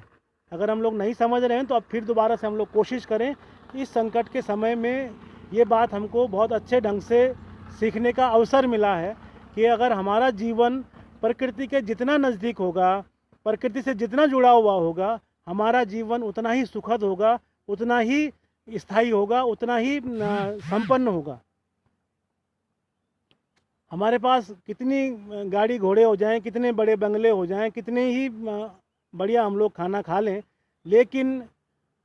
अगर हम लोग नहीं समझ रहे हैं तो अब फिर दोबारा से हम लोग कोशिश करें। इस संकट के समय में ये बात हमको बहुत अच्छे ढंग से सीखने का अवसर मिला है कि अगर हमारा जीवन प्रकृति के जितना नज़दीक होगा, प्रकृति से जितना जुड़ा हुआ होगा, हमारा जीवन उतना ही सुखद होगा, उतना ही स्थायी होगा, उतना ही संपन्न होगा। हमारे पास कितनी गाड़ी घोड़े हो जाएं, कितने बड़े बंगले हो जाएं, कितने ही बढ़िया हम लोग खाना खा लें, लेकिन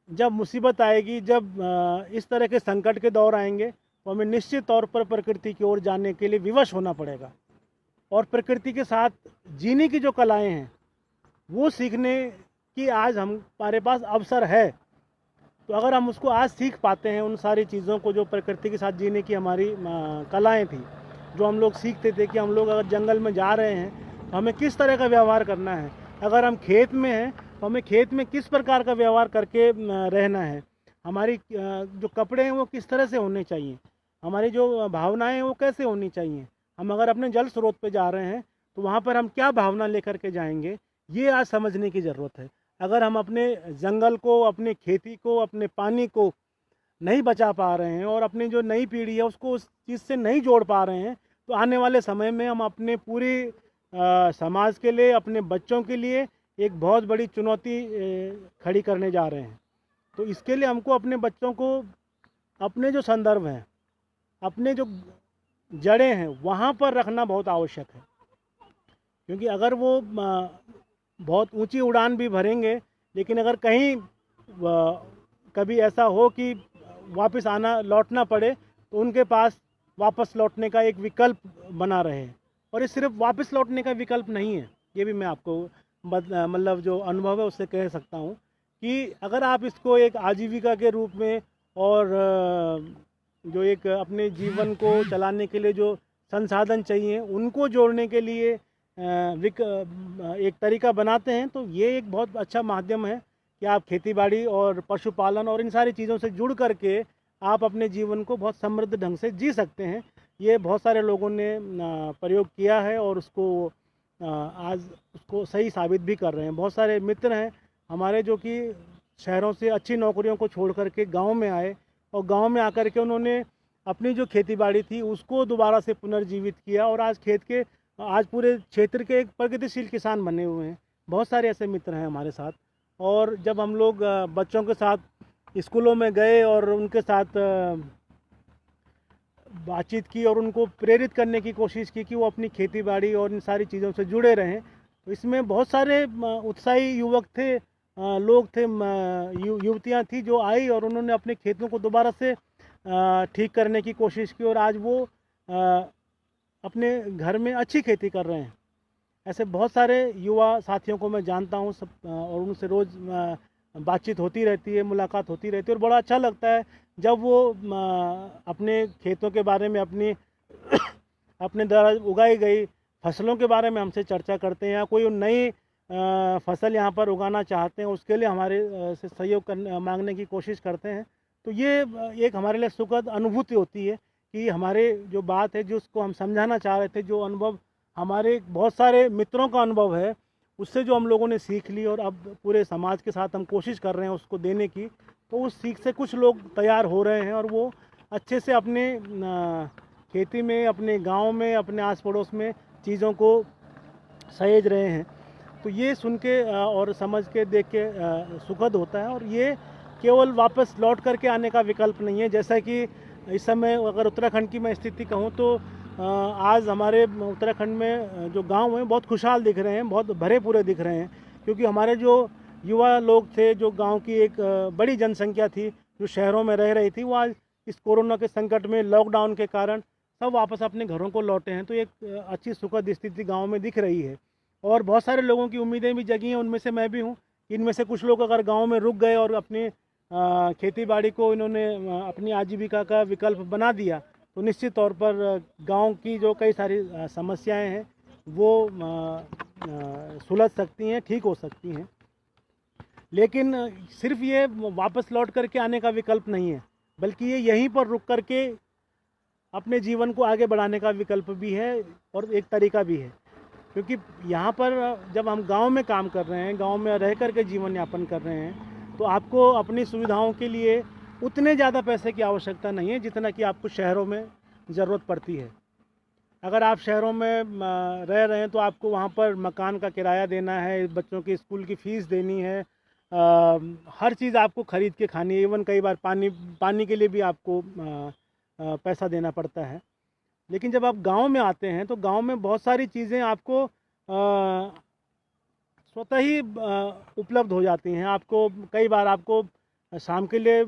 जब मुसीबत आएगी, जब इस तरह के संकट के दौर आएंगे, तो हमें निश्चित तौर पर प्रकृति की ओर जाने के लिए विवश होना पड़ेगा। और प्रकृति के साथ जीने की जो कलाएं हैं वो सीखने की आज हमारे पास अवसर है। तो अगर हम उसको आज सीख पाते हैं, उन सारी चीज़ों को जो प्रकृति के साथ जीने की हमारी कलाएँ थी, जो हम लोग सीखते थे कि हम लोग अगर जंगल में जा रहे हैं तो हमें किस तरह का व्यवहार करना है, अगर हम खेत में हैं तो हमें खेत में किस प्रकार का व्यवहार करके रहना है, हमारी जो कपड़े हैं वो किस तरह से होने चाहिए, हमारी जो भावनाएं हैं वो कैसे होनी चाहिए। हम अगर अपने जल स्रोत पे जा रहे हैं तो वहाँ पर हम क्या भावना लेकर के जाएंगे, ये आज समझने की ज़रूरत है। अगर हम अपने जंगल को, अपनी खेती को, अपने पानी को नहीं बचा पा रहे हैं और अपनी जो नई पीढ़ी है उसको उस चीज़ से नहीं जोड़ पा रहे हैं, तो आने वाले समय में हम अपने पूरे समाज के लिए, अपने बच्चों के लिए एक बहुत बड़ी चुनौती खड़ी करने जा रहे हैं। तो इसके लिए हमको अपने बच्चों को अपने जो संदर्भ हैं, अपने जो जड़ें हैं, वहाँ पर रखना बहुत आवश्यक है। क्योंकि अगर वो बहुत ऊंची उड़ान भी भरेंगे, लेकिन अगर कहीं कभी ऐसा हो कि वापस आना, लौटना पड़े, तो उनके पास वापस लौटने का एक विकल्प बना रहे। और ये सिर्फ वापस लौटने का विकल्प नहीं है, ये भी मैं आपको मतलब जो अनुभव है उससे कह सकता हूँ कि अगर आप इसको एक आजीविका के रूप में और जो एक अपने जीवन को चलाने के लिए जो संसाधन चाहिए उनको जोड़ने के लिए एक तरीका बनाते हैं, तो ये एक बहुत अच्छा माध्यम है कि आप खेतीबाड़ी और पशुपालन और इन सारी चीज़ों से जुड़ करके आप अपने जीवन को बहुत समृद्ध ढंग से जी सकते हैं। ये बहुत सारे लोगों ने प्रयोग किया है और उसको आज उसको सही साबित भी कर रहे हैं। बहुत सारे मित्र हैं हमारे जो कि शहरों से अच्छी नौकरियों को छोड़ करके गांव में आए और गांव में आकर के उन्होंने अपनी जो खेतीबाड़ी थी उसको दोबारा से पुनर्जीवित किया और आज पूरे क्षेत्र के एक प्रगतिशील किसान बने हुए हैं। बहुत सारे ऐसे मित्र हैं हमारे साथ। और जब हम लोग बच्चों के साथ स्कूलों में गए और उनके साथ बातचीत की और उनको प्रेरित करने की कोशिश की कि वो अपनी खेतीबाड़ी और इन सारी चीज़ों से जुड़े रहें, तो इसमें बहुत सारे उत्साही युवक थे, लोग थे, युवतियाँ थी जो आई और उन्होंने अपने खेतों को दोबारा से ठीक करने की कोशिश की और आज वो अपने घर में अच्छी खेती कर रहे हैं। ऐसे बहुत सारे युवा साथियों को मैं जानता हूँ सब, और उनसे रोज़ बातचीत होती रहती है, मुलाकात होती रहती है और बड़ा अच्छा लगता है जब वो अपने खेतों के बारे में, अपने द्वारा उगाई गई फसलों के बारे में हमसे चर्चा करते हैं या कोई नई फसल यहाँ पर उगाना चाहते हैं उसके लिए हमारे से सहयोग मांगने की कोशिश करते हैं। तो ये एक हमारे लिए सुखद अनुभूति होती है कि हमारे जो बात है, जो उसको हम समझाना चाह रहे थे, जो अनुभव हमारे बहुत सारे मित्रों का अनुभव है, उससे जो हम लोगों ने सीख ली और अब पूरे समाज के साथ हम कोशिश कर रहे हैं उसको देने की, तो उस सीख से कुछ लोग तैयार हो रहे हैं और वो अच्छे से अपने खेती में, अपने गांव में, अपने आस पड़ोस में चीज़ों को सहेज रहे हैं। तो ये सुन के और समझ के, देख के सुखद होता है। और ये केवल वापस लौट करके आने का विकल्प नहीं है। जैसा कि इस समय अगर उत्तराखंड की मैं स्थिति कहूँ तो आज हमारे उत्तराखंड में जो गांव हैं बहुत खुशहाल दिख रहे हैं, बहुत भरे पूरे दिख रहे हैं, क्योंकि हमारे जो युवा लोग थे, जो गांव की एक बड़ी जनसंख्या थी जो शहरों में रह रही थी, वो आज इस कोरोना के संकट में, लॉकडाउन के कारण सब वापस अपने घरों को लौटे हैं। तो एक अच्छी सुखद स्थिति गाँव में दिख रही है और बहुत सारे लोगों की उम्मीदें भी जगी हैं, उनमें से मैं भी हूँ। इनमें से कुछ लोग अगर गाँव में रुक गए और अपनी खेती बाड़ी को इन्होंने अपनी आजीविका का विकल्प बना दिया, तो निश्चित तौर पर गांव की जो कई सारी समस्याएं हैं वो सुलझ सकती हैं, ठीक हो सकती हैं। लेकिन सिर्फ ये वापस लौट करके आने का विकल्प नहीं है, बल्कि ये यहीं पर रुक करके अपने जीवन को आगे बढ़ाने का विकल्प भी है और एक तरीका भी है। क्योंकि यहाँ पर जब हम गांव में काम कर रहे हैं, गांव में रह करके जीवन यापन कर रहे हैं, तो आपको अपनी सुविधाओं के लिए उतने ज़्यादा पैसे की आवश्यकता नहीं है जितना कि आपको शहरों में ज़रूरत पड़ती है। अगर आप शहरों में रह रहे हैं तो आपको वहाँ पर मकान का किराया देना है, बच्चों की स्कूल की फ़ीस देनी है, हर चीज़ आपको ख़रीद के खानी है। इवन कई बार पानी के लिए भी आपको पैसा देना पड़ता है। लेकिन जब आप गांव में आते हैं तो गांव में बहुत सारी चीज़ें आपको स्वतः ही उपलब्ध हो जाती हैं। आपको कई बार आपको शाम के लिए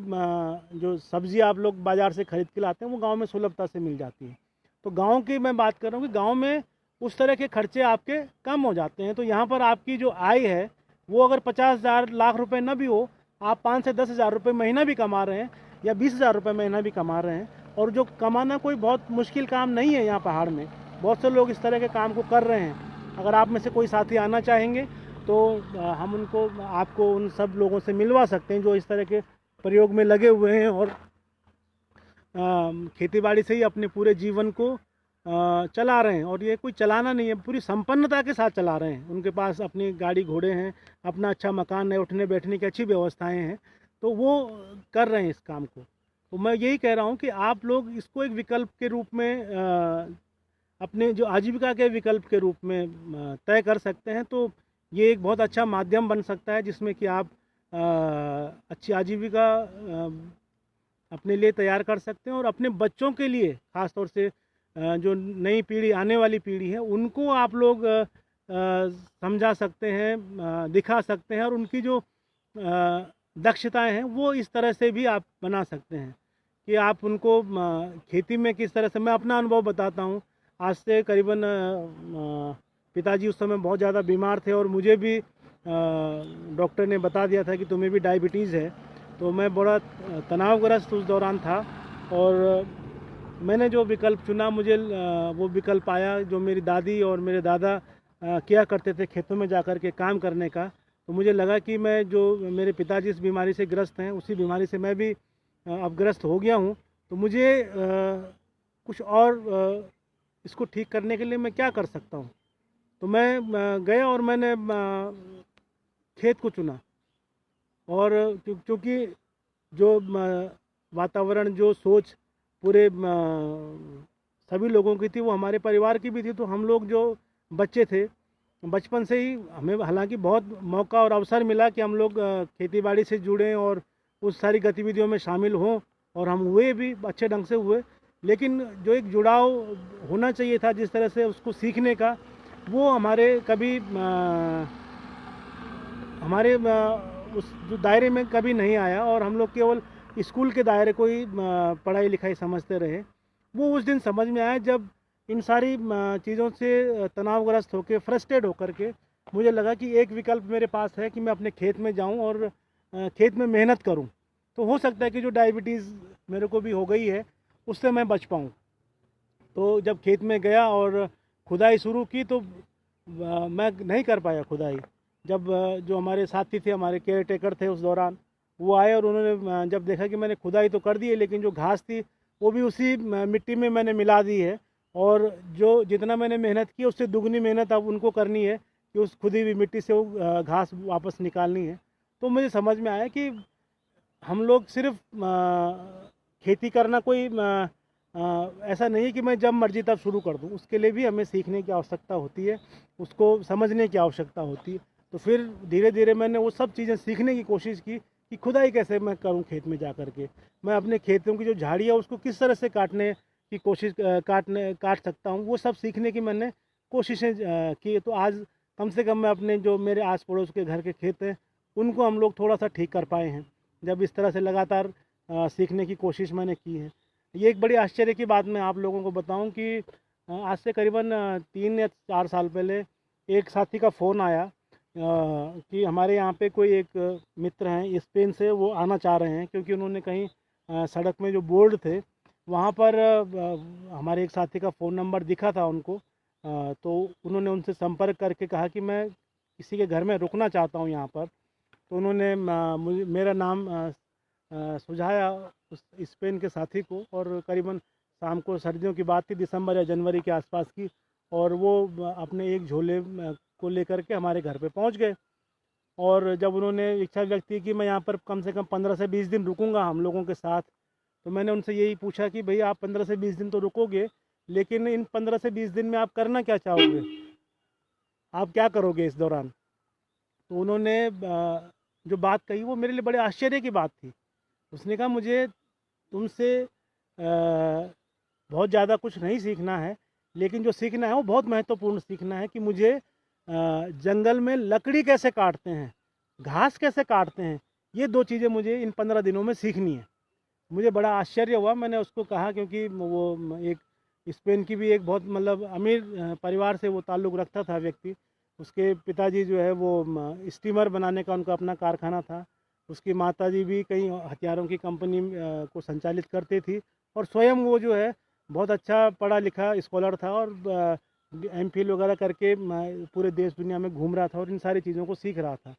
जो सब्ज़ी आप लोग बाज़ार से ख़रीद के लाते हैं वो गांव में सुलभता से मिल जाती है। तो गांव की मैं बात कर रहा हूँ कि गांव में उस तरह के खर्चे आपके कम हो जाते हैं। तो यहाँ पर आपकी जो आय है वो अगर 50,000 लाख रुपए न भी हो, आप 5 से 10,000 रुपये महीना भी कमा रहे हैं या 20,000 रुपये महीना भी कमा रहे हैं। और जो कमाना कोई बहुत मुश्किल काम नहीं है। यहाँ पहाड़ में बहुत से लोग इस तरह के काम को कर रहे हैं। अगर आप में से कोई साथी आना चाहेंगे तो हम आपको उन सब लोगों से मिलवा सकते हैं जो इस तरह के प्रयोग में लगे हुए हैं और खेतीबाड़ी से ही अपने पूरे जीवन को चला रहे हैं। और ये कोई चलाना नहीं है, पूरी संपन्नता के साथ चला रहे हैं। उनके पास अपनी गाड़ी घोड़े हैं, अपना अच्छा मकान है, उठने बैठने की अच्छी व्यवस्थाएं हैं, तो वो कर रहे हैं इस काम को। तो मैं यही कह रहा हूँ कि आप लोग इसको एक विकल्प के रूप में अपने जो आजीविका के विकल्प के रूप में तय कर सकते हैं। तो ये एक बहुत अच्छा माध्यम बन सकता है जिसमें कि आप अच्छी आजीविका अपने लिए तैयार कर सकते हैं, और अपने बच्चों के लिए ख़ास तौर से जो नई पीढ़ी, आने वाली पीढ़ी है, उनको आप लोग समझा सकते हैं, दिखा सकते हैं, और उनकी जो दक्षताएं हैं वो इस तरह से भी आप बना सकते हैं कि आप उनको खेती में किस तरह से। मैं अपना अनुभव बताता हूँ। आज से करीबन पिताजी उस समय बहुत ज़्यादा बीमार थे, और मुझे भी डॉक्टर ने बता दिया था कि तुम्हें भी डायबिटीज़ है। तो मैं बड़ा तनावग्रस्त उस दौरान था, और मैंने जो विकल्प चुना, मुझे वो विकल्प आया जो मेरी दादी और मेरे दादा किया करते थे, खेतों में जाकर के काम करने का। तो मुझे लगा कि मैं जो मेरे पिताजी इस बीमारी से ग्रस्त हैं, उसी बीमारी से मैं भी अब ग्रस्त हो गया हूँ। तो मुझे कुछ और इसको ठीक करने के लिए मैं क्या कर सकता हूँ। तो मैं गया और मैंने खेत को चुना। और क्योंकि जो वातावरण, जो सोच पूरे सभी लोगों की थी, वो हमारे परिवार की भी थी। तो हम लोग जो बच्चे थे, बचपन से ही हमें हालांकि बहुत मौका और अवसर मिला कि हम लोग खेतीबाड़ी से जुड़ें और उस सारी गतिविधियों में शामिल हों, और हम हुए भी, अच्छे ढंग से हुए। लेकिन जो एक जुड़ाव होना चाहिए था जिस तरह से उसको सीखने का, वो हमारे कभी हमारे उस जो दायरे में कभी नहीं आया, और हम लोग केवल स्कूल के दायरे को ही पढ़ाई लिखाई समझते रहे। वो उस दिन समझ में आया जब इन सारी चीज़ों से तनावग्रस्त होकर, फ्रस्ट्रेट होकर के, मुझे लगा कि एक विकल्प मेरे पास है कि मैं अपने खेत में जाऊं और खेत में मेहनत करूं। तो हो सकता है कि जो डायबिटीज़ मेरे को भी हो गई है उससे मैं बच पाऊँ। तो जब खेत में गया और खुदाई शुरू की, तो मैं नहीं कर पाया खुदाई। जब जो हमारे साथी थे, हमारे केयर टेकर थे उस दौरान, वो आए और उन्होंने जब देखा कि मैंने खुदाई तो कर दी है, लेकिन जो घास थी वो भी उसी मिट्टी में मैंने मिला दी है, और जो जितना मैंने मेहनत की उससे दुगनी मेहनत अब उनको करनी है कि उस खुदी हुई मिट्टी से वो घास वापस निकालनी है। तो मुझे समझ में आया कि हम लोग सिर्फ खेती करना कोई ऐसा नहीं है कि मैं जब मर्जी तब शुरू कर दूं। उसके लिए भी हमें सीखने की आवश्यकता होती है, उसको समझने की आवश्यकता होती है। तो फिर धीरे धीरे मैंने वो सब चीज़ें सीखने की कोशिश की कि खुदाई कैसे मैं करूं खेत में जा कर के, मैं अपने खेतों की जो झाड़ी है उसको किस तरह से काटने की कोशिश काट सकता हूं। वो सब सीखने की मैंने कोशिशें की। तो आज कम से कम मैं अपने जो मेरे आस पड़ोस के घर के खेत हैं उनको हम लोग थोड़ा सा ठीक कर पाए हैं, जब इस तरह से लगातार सीखने की कोशिश मैंने की है। ये एक बड़ी आश्चर्य की बात मैं आप लोगों को बताऊं कि आज से करीबन 3 या 4 साल पहले एक साथी का फ़ोन आया कि हमारे यहाँ पे कोई एक मित्र हैं स्पेन से, वो आना चाह रहे हैं, क्योंकि उन्होंने कहीं सड़क में जो बोर्ड थे वहाँ पर हमारे एक साथी का फ़ोन नंबर दिखा था उनको। तो उन्होंने उनसे संपर्क करके कहा कि मैं किसी के घर में रुकना चाहता हूँ यहाँ पर। तो उन्होंने मुझे मेरा नाम सुझाया उस स्पेन के साथी को, और करीबन शाम को, सर्दियों की बात थी, दिसंबर या जनवरी के आसपास की, और वो अपने एक झोले को लेकर के हमारे घर पे पहुंच गए। और जब उन्होंने इच्छा व्यक्त की कि मैं यहाँ पर कम से कम 15 से 20 दिन रुकूंगा हम लोगों के साथ, तो मैंने उनसे यही पूछा कि भाई आप 15 से 20 दिन तो रुकोगे, लेकिन इन 15 से 20 दिन में आप करना क्या चाहोगे, आप क्या करोगे इस दौरान। तो उन्होंने जो बात कही वो मेरे लिए बड़े आश्चर्य की बात थी। उसने कहा मुझे तुमसे बहुत ज़्यादा कुछ नहीं सीखना है, लेकिन जो सीखना है वो बहुत महत्वपूर्ण सीखना है कि मुझे जंगल में लकड़ी कैसे काटते हैं, घास कैसे काटते हैं, ये 2 चीज़ें मुझे इन 15 दिनों में सीखनी है। मुझे बड़ा आश्चर्य हुआ। मैंने उसको कहा, क्योंकि वो एक स्पेन की भी एक बहुत मतलब अमीर परिवार से वो ताल्लुक़ रखता था व्यक्ति। उसके पिताजी जो है वो स्टीमर बनाने का उनका अपना कारखाना था। उसकी माताजी भी कई हथियारों की कंपनी को संचालित करती थी, और स्वयं वो जो है बहुत अच्छा पढ़ा लिखा स्कॉलर था, और एमफिल वगैरह करके पूरे देश दुनिया में घूम रहा था और इन सारी चीज़ों को सीख रहा था।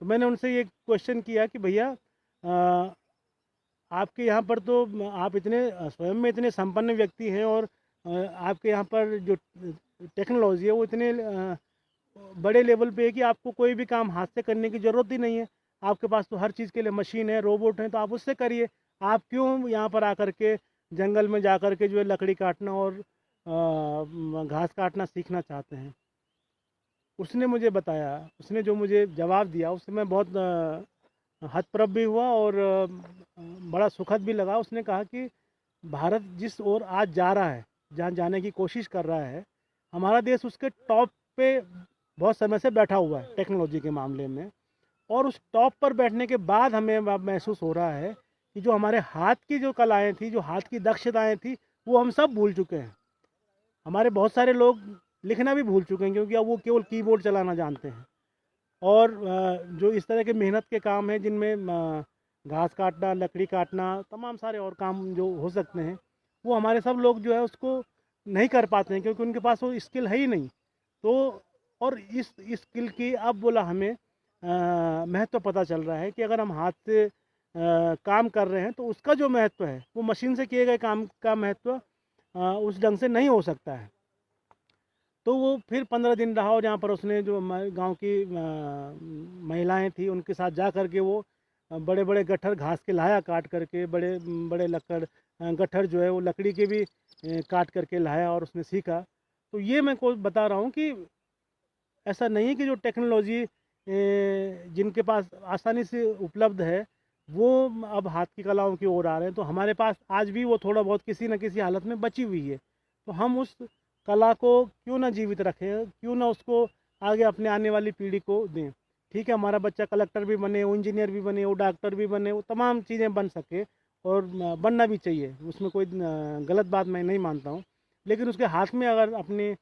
तो मैंने उनसे ये क्वेश्चन किया कि भैया आपके यहाँ पर तो आप इतने स्वयं में इतने संपन्न व्यक्ति हैं, और आपके यहाँ पर जो टेक्नोलॉजी है वो इतने बड़े लेवल पे है कि आपको कोई भी काम हाथ से करने की ज़रूरत ही नहीं है। आपके पास तो हर चीज़ के लिए मशीन है, रोबोट हैं, तो आप उससे करिए। आप क्यों यहाँ पर आकर के जंगल में जा कर के जो है लकड़ी काटना और घास काटना सीखना चाहते हैं? उसने मुझे बताया, उसने जो मुझे जवाब दिया उससे मैं बहुत हतप्रभ भी हुआ और बड़ा सुखद भी लगा। उसने कहा कि भारत जिस ओर आज जा रहा है, जहाँ जाने की कोशिश कर रहा है, हमारा देश उसके टॉप पे बहुत समय से बैठा हुआ है टेक्नोलॉजी के मामले में। और उस टॉप पर बैठने के बाद हमें अब महसूस हो रहा है कि जो हमारे हाथ की जो कलाएँ थी, जो हाथ की दक्षताएँ थी, वो हम सब भूल चुके हैं। हमारे बहुत सारे लोग लिखना भी भूल चुके हैं, क्योंकि अब वो केवल कीबोर्ड चलाना जानते हैं। और जो इस तरह के मेहनत के काम हैं जिनमें घास काटना, लकड़ी काटना, तमाम सारे और काम जो हो सकते हैं, वो हमारे सब लोग जो है उसको नहीं कर पाते हैं, क्योंकि उनके पास वो स्किल है ही नहीं। तो और इस स्किल की अब बोला हमें महत्व पता चल रहा है कि अगर हम हाथ से काम कर रहे हैं तो उसका जो महत्व है वो मशीन से किए गए काम का महत्व उस ढंग से नहीं हो सकता है। तो वो फिर 15 दिन रहा, और जहाँ पर उसने जो हमारे गांव की महिलाएं थी उनके साथ जा कर के वो बड़े बड़े गट्ठर घास के लाया, काट करके बड़े बड़े गट्ठर जो है वो लकड़ी के भी काट करके लाया, और उसने सीखा। तो ये मैं को बता रहा हूँ कि ऐसा नहीं है कि जो टेक्नोलॉजी जिनके पास आसानी से उपलब्ध है वो अब हाथ की कलाओं की ओर आ रहे हैं, तो हमारे पास आज भी वो थोड़ा बहुत किसी न किसी हालत में बची हुई है। तो हम उस कला को क्यों ना जीवित रखें, क्यों ना उसको आगे अपने आने वाली पीढ़ी को दें। ठीक है, हमारा बच्चा कलेक्टर भी बने, वो इंजीनियर भी बने, वो डॉक्टर भी बने, वो तमाम चीज़ें बन सके, और बनना भी चाहिए, उसमें कोई गलत बात मैं नहीं मानता हूँ। लेकिन उसके हाथ में अगर अपनी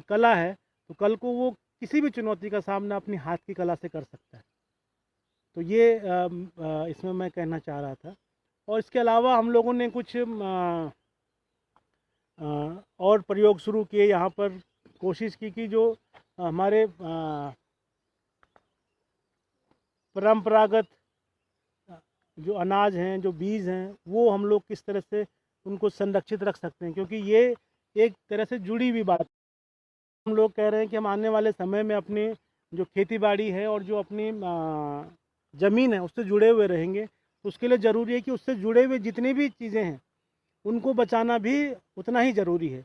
कला है तो कल को वो किसी भी चुनौती का सामना अपनी हाथ की कला से कर सकता है। तो ये इसमें मैं कहना चाह रहा था। और इसके अलावा हम लोगों ने कुछ और प्रयोग शुरू किए यहाँ पर। कोशिश की कि जो हमारे परंपरागत जो अनाज हैं, जो बीज हैं, वो हम लोग किस तरह से उनको संरक्षित रख सकते हैं, क्योंकि ये एक तरह से जुड़ी हुई बात। हम लोग कह रहे हैं कि हम आने वाले समय में अपनी जो खेती बाड़ी है और जो अपनी ज़मीन है उससे जुड़े हुए रहेंगे। उसके लिए ज़रूरी है कि उससे जुड़े हुए जितनी भी चीज़ें हैं उनको बचाना भी उतना ही ज़रूरी है।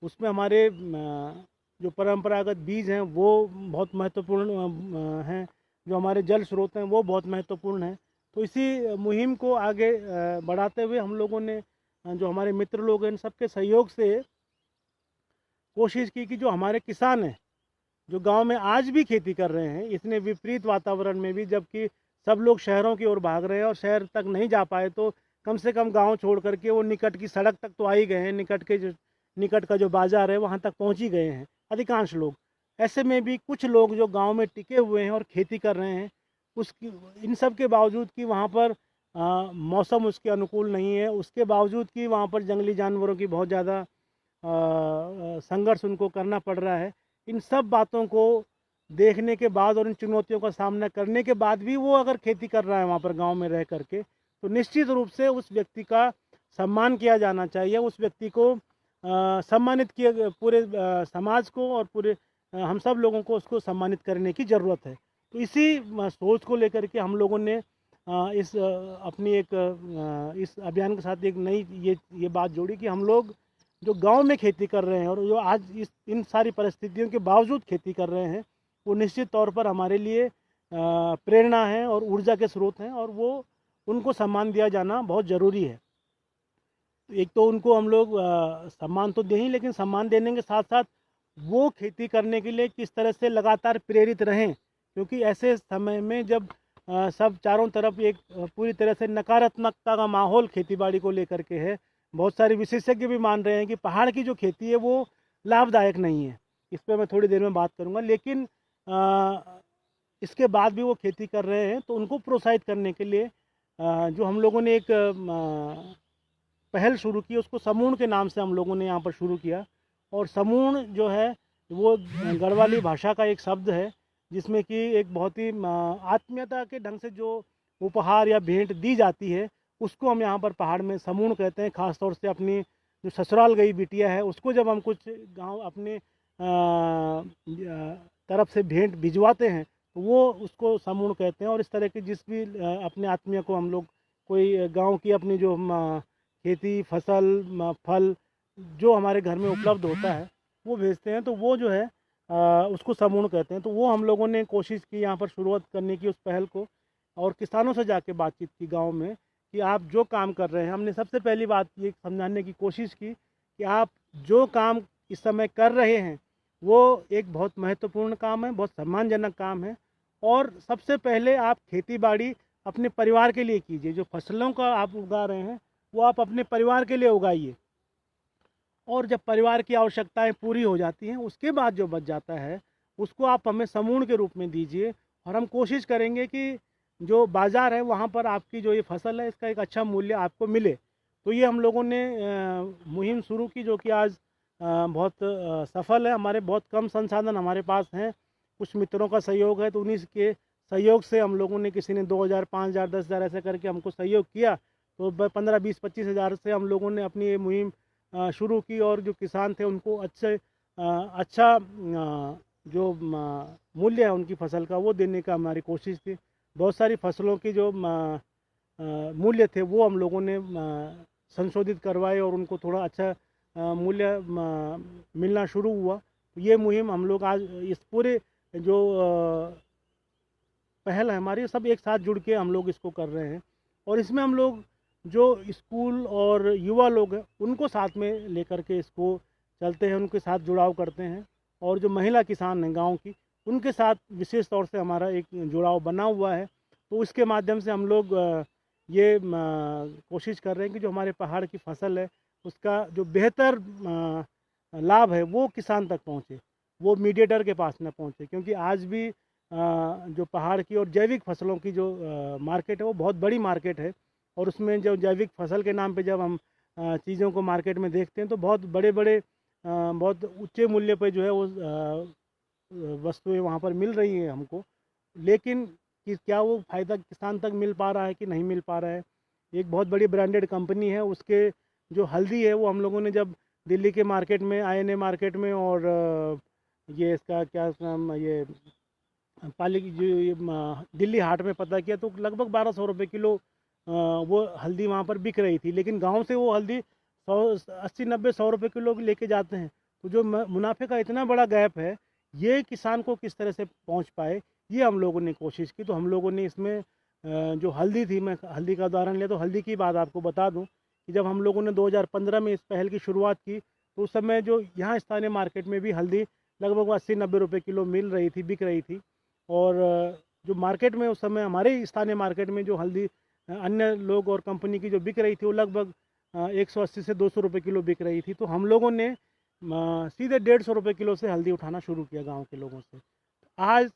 उसमें हमारे जो परंपरागत बीज हैं वो बहुत महत्वपूर्ण हैं, जो हमारे जल स्रोत हैं वो बहुत महत्वपूर्ण हैं। तो इसी मुहिम को आगे बढ़ाते हुए हम लोगों ने जो हमारे मित्र लोग हैं इन सबके सहयोग से कोशिश की कि जो हमारे किसान हैं, जो गांव में आज भी खेती कर रहे हैं इतने विपरीत वातावरण में भी, जबकि सब लोग शहरों की ओर भाग रहे हैं और शहर तक नहीं जा पाए, तो कम से कम गांव छोड़ करके वो निकट की सड़क तक तो आ ही गए हैं, निकट का जो बाज़ार है वहाँ तक पहुँच ही गए हैं अधिकांश लोग। ऐसे में भी कुछ लोग जो गांव में टिके हुए हैं और खेती कर रहे हैं, उसकी इन सब के बावजूद कि वहाँ पर मौसम उसके अनुकूल नहीं है, उसके बावजूद कि वहाँ पर जंगली जानवरों की बहुत ज़्यादा संघर्ष उनको करना पड़ रहा है, इन सब बातों को देखने के बाद और इन चुनौतियों का सामना करने के बाद भी वो अगर खेती कर रहा है वहाँ पर गांव में रह करके, तो निश्चित रूप से उस व्यक्ति का सम्मान किया जाना चाहिए। उस व्यक्ति को सम्मानित किया, पूरे समाज को और पूरे हम सब लोगों को उसको सम्मानित करने की ज़रूरत है। तो इसी सोच को लेकर के हम लोगों ने अपनी इस अभियान के साथ एक नई ये बात जोड़ी कि हम लोग जो गांव में खेती कर रहे हैं और जो आज इन सारी परिस्थितियों के बावजूद खेती कर रहे हैं, वो निश्चित तौर पर हमारे लिए प्रेरणा है और ऊर्जा के स्रोत हैं, और वो उनको सम्मान दिया जाना बहुत ज़रूरी है। एक तो उनको हम लोग सम्मान तो दें ही, लेकिन सम्मान देने के साथ साथ वो खेती करने के लिए किस तरह से लगातार प्रेरित रहें, क्योंकि ऐसे समय में जब सब चारों तरफ एक पूरी तरह से नकारात्मकता का माहौल खेतीबाड़ी को लेकर के है, बहुत सारे विशेषज्ञ भी मान रहे हैं कि पहाड़ की जो खेती है वो लाभदायक नहीं है। इस पर मैं थोड़ी देर में बात करूंगा, लेकिन इसके बाद भी वो खेती कर रहे हैं, तो उनको प्रोत्साहित करने के लिए जो हम लोगों ने एक पहल शुरू की, उसको समूण के नाम से हम लोगों ने यहाँ पर शुरू किया। और समूण जो है वो गढ़वाली भाषा का एक शब्द है, जिसमें कि एक बहुत ही आत्मीयता के ढंग से जो उपहार या भेंट दी जाती है उसको हम यहाँ पर पहाड़ में समूण कहते हैं। ख़ास तौर से अपनी जो ससुराल गई बिटिया है उसको जब हम कुछ गांव अपने तरफ से भेंट भिजवाते हैं तो वो उसको समूण कहते हैं। और इस तरह की जिस भी अपने आत्मीय को हम लोग कोई गांव की अपनी जो खेती फसल फल जो हमारे घर में उपलब्ध होता है वो भेजते हैं, तो वो जो है उसको समूण कहते हैं। तो वो हम लोगों ने कोशिश की यहाँ पर शुरुआत करने की उस पहल को, और किसानों से जाके बातचीत की गांव में कि आप जो काम कर रहे हैं, हमने सबसे पहली बात ये समझाने की कोशिश की कि आप जो काम इस समय कर रहे हैं वो एक बहुत महत्वपूर्ण काम है, बहुत सम्मानजनक काम है। और सबसे पहले आप खेती बाड़ी अपने परिवार के लिए कीजिए। जो फसलों का आप उगा रहे हैं वो आप अपने परिवार के लिए उगाइए, और जब परिवार की आवश्यकताएं पूरी हो जाती हैं उसके बाद जो बच जाता है उसको आप हमें समूण के रूप में दीजिए। और हम कोशिश करेंगे कि जो बाज़ार है वहाँ पर आपकी जो ये फसल है इसका एक अच्छा मूल्य आपको मिले। तो ये हम लोगों ने मुहिम शुरू की जो कि आज बहुत सफल है। हमारे बहुत कम संसाधन हमारे पास हैं, कुछ मित्रों का सहयोग है, तो उन्हीं के सहयोग से हम लोगों ने, किसी ने 2000 5000 10,000 ऐसे करके हमको सहयोग किया, तो 15 20 25 हज़ार से हम लोगों ने अपनी ये मुहिम शुरू की। और जो किसान थे उनको अच्छा जो मूल्य है उनकी फसल का वो देने का हमारी कोशिश थी। बहुत सारी फसलों की जो मूल्य थे वो हम लोगों ने संशोधित करवाए और उनको थोड़ा अच्छा मूल्य मिलना शुरू हुआ। ये मुहिम हम लोग आज इस पूरे जो पहल है हमारी, सब एक साथ जुड़ के हम लोग इसको कर रहे हैं। और इसमें हम लोग जो स्कूल और युवा लोग हैं उनको साथ में लेकर के इसको चलते हैं, उनके साथ जुड़ाव करते हैं। और जो महिला किसान हैं गांव की, उनके साथ विशेष तौर से हमारा एक जुड़ाव बना हुआ है। तो उसके माध्यम से हम लोग ये कोशिश कर रहे हैं कि जो हमारे पहाड़ की फसल है उसका जो बेहतर लाभ है वो किसान तक पहुँचे, वो मीडिएटर के पास न पहुँचे। क्योंकि आज भी जो पहाड़ की और जैविक फसलों की जो मार्केट है वो बहुत बड़ी मार्केट है। और उसमें जो जैविक फसल के नाम पे जब हम चीज़ों को मार्केट में देखते हैं तो बहुत बड़े बड़े बहुत ऊंचे मूल्य पे जो है वो वस्तुएं वहाँ पर मिल रही हैं हमको, लेकिन कि क्या वो फ़ायदा किसान तक मिल पा रहा है कि नहीं मिल पा रहा है। एक बहुत बड़ी ब्रांडेड कंपनी है, उसके जो हल्दी है वो हम लोगों ने जब दिल्ली के मार्केट में INA मार्केट में और ये इसका क्या नाम, ये पाली की जो ये दिल्ली हाट में पता किया तो लगभग 1200 रुपये किलो वो हल्दी वहाँ पर बिक रही थी। लेकिन गांव से वो हल्दी 80 90 100 रुपये किलो लेके जाते हैं। तो जो मुनाफे का इतना बड़ा गैप है, ये किसान को किस तरह से पहुँच पाए, ये हम लोगों ने कोशिश की। तो हम लोगों ने इसमें जो हल्दी थी, मैं हल्दी का उदाहरण लिया तो हल्दी की बात आपको बता दूं कि जब हम लोगों ने 2015 में इस पहल की शुरुआत की तो उस समय जो यहाँ स्थानीय मार्केट में भी हल्दी लगभग 80 90 रुपये किलो मिल रही थी, बिक रही थी। और जो मार्केट में उस समय हमारे स्थानीय मार्केट में जो हल्दी अन्य लोग और कंपनी की जो बिक रही थी वो लगभग 180 से 200 रुपये किलो बिक रही थी। तो हम लोगों ने सीधे 150 रुपये किलो से हल्दी उठाना शुरू किया गांव के लोगों से। आज